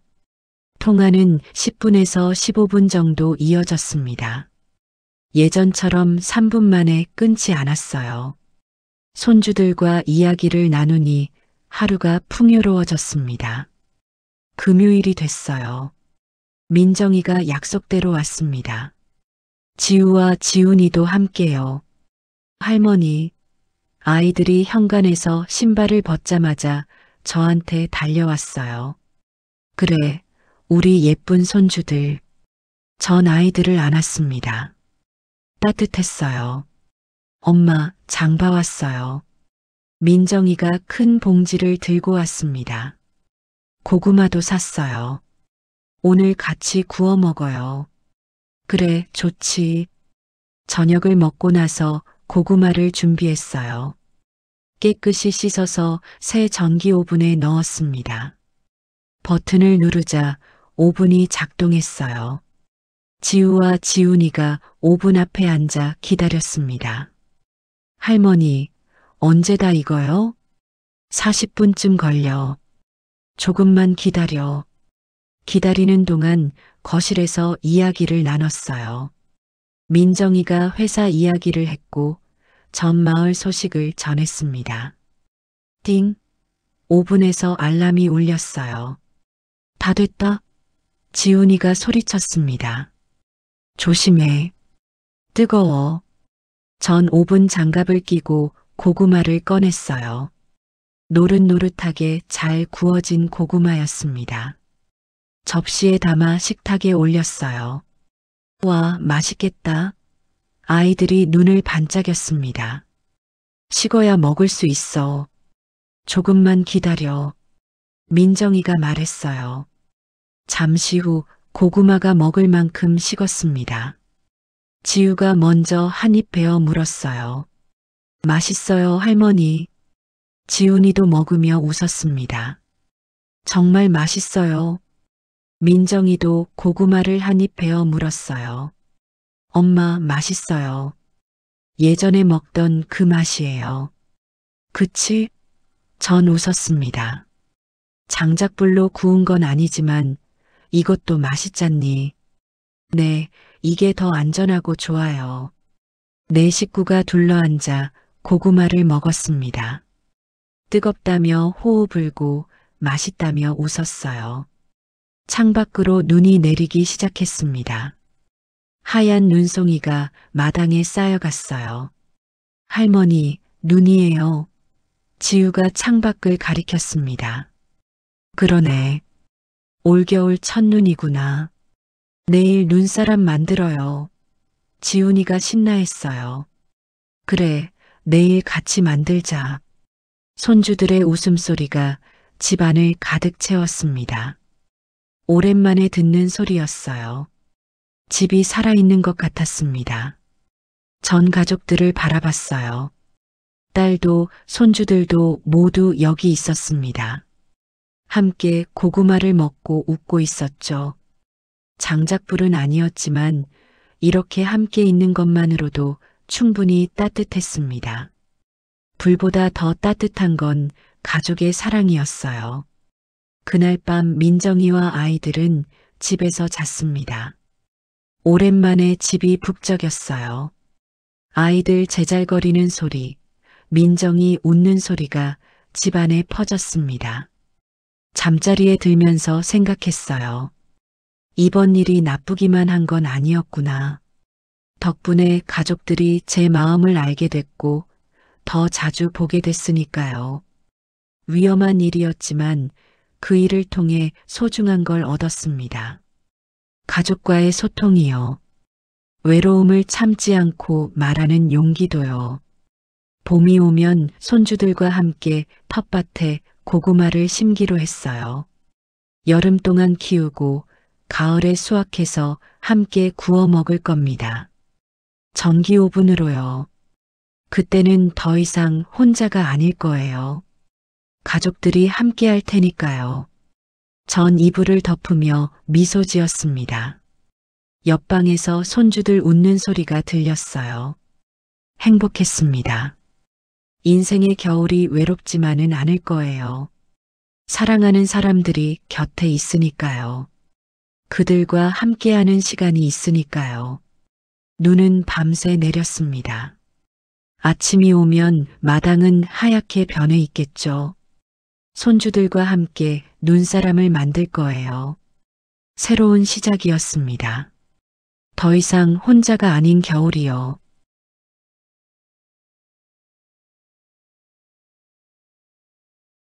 통화는 10분에서 15분 정도 이어졌습니다. 예전처럼 3분 만에 끊지 않았어요. 손주들과 이야기를 나누니 하루가 풍요로워졌습니다. 금요일이 됐어요. 민정이가 약속대로 왔습니다. 지우와 지훈이도 함께요. 할머니, 아이들이 현관에서 신발을 벗자마자 저한테 달려왔어요. 그래, 우리 예쁜 손주들. 전 아이들을 안았습니다. 따뜻했어요. 엄마, 장 봐왔어요. 민정이가 큰 봉지를 들고 왔습니다. 고구마도 샀어요. 오늘 같이 구워 먹어요. 그래, 좋지. 저녁을 먹고 나서 고구마를 준비했어요. 깨끗이 씻어서 새 전기 오븐에 넣었습니다. 버튼을 누르자 오븐이 작동했어요. 지우와 지훈이가 오븐 앞에 앉아 기다렸습니다. 할머니, 언제 다 익어요? 40분쯤 걸려. 조금만 기다려. 기다리는 동안 거실에서 이야기를 나눴어요. 민정이가 회사 이야기를 했고 전 마을 소식을 전했습니다. 띵! 오븐에서 알람이 울렸어요. 다 됐다. 지훈이가 소리쳤습니다. 조심해. 뜨거워. 전 오븐 장갑을 끼고 고구마를 꺼냈어요. 노릇노릇하게 잘 구워진 고구마였습니다. 접시에 담아 식탁에 올렸어요. 와, 맛있겠다. 아이들이 눈을 반짝였습니다. 식어야 먹을 수 있어. 조금만 기다려. 민정이가 말했어요. 잠시 후 고구마가 먹을 만큼 식었습니다. 지우가 먼저 한 입 베어 물었어요. 맛있어요, 할머니. 지훈이도 먹으며 웃었습니다. 정말 맛있어요. 민정이도 고구마를 한 입 베어 물었어요. 엄마, 맛있어요. 예전에 먹던 그 맛이에요. 그치? 전 웃었습니다. 장작불로 구운 건 아니지만 이것도 맛있잖니. 네, 이게 더 안전하고 좋아요. 네 식구가 둘러앉아 고구마를 먹었습니다. 뜨겁다며 호호 불고 맛있다며 웃었어요. 창밖으로 눈이 내리기 시작했습니다. 하얀 눈송이가 마당에 쌓여갔어요. 할머니, 눈이에요. 지우가 창밖을 가리켰습니다. 그러네. 올겨울 첫눈이구나. 내일 눈사람 만들어요. 지훈이가 신나했어요. 그래, 내일 같이 만들자. 손주들의 웃음소리가 집안을 가득 채웠습니다. 오랜만에 듣는 소리였어요. 집이 살아있는 것 같았습니다. 전 가족들을 바라봤어요. 딸도 손주들도 모두 여기 있었습니다. 함께 고구마를 먹고 웃고 있었죠. 장작불은 아니었지만 이렇게 함께 있는 것만으로도 충분히 따뜻했습니다. 불보다 더 따뜻한 건 가족의 사랑이었어요. 그날 밤 민정이와 아이들은 집에서 잤습니다. 오랜만에 집이 북적였어요. 아이들 제잘거리는 소리, 민정이 웃는 소리가 집안에 퍼졌습니다. 잠자리에 들면서 생각했어요. 이번 일이 나쁘기만 한 건 아니었구나. 덕분에 가족들이 제 마음을 알게 됐고 더 자주 보게 됐으니까요. 위험한 일이었지만 그 일을 통해 소중한 걸 얻었습니다. 가족과의 소통이요. 외로움을 참지 않고 말하는 용기도요. 봄이 오면 손주들과 함께 텃밭에 고구마를 심기로 했어요. 여름 동안 키우고 가을에 수확해서 함께 구워 먹을 겁니다. 전기 오븐으로요. 그때는 더 이상 혼자가 아닐 거예요. 가족들이 함께 할 테니까요. 전 이불을 덮으며 미소 지었습니다. 옆방에서 손주들 웃는 소리가 들렸어요. 행복했습니다. 인생의 겨울이 외롭지만은 않을 거예요. 사랑하는 사람들이 곁에 있으니까요. 그들과 함께하는 시간이 있으니까요. 눈은 밤새 내렸습니다. 아침이 오면 마당은 하얗게 변해 있겠죠. 손주들과 함께 눈사람을 만들 거예요. 새로운 시작이었습니다. 더 이상 혼자가 아닌 겨울이요.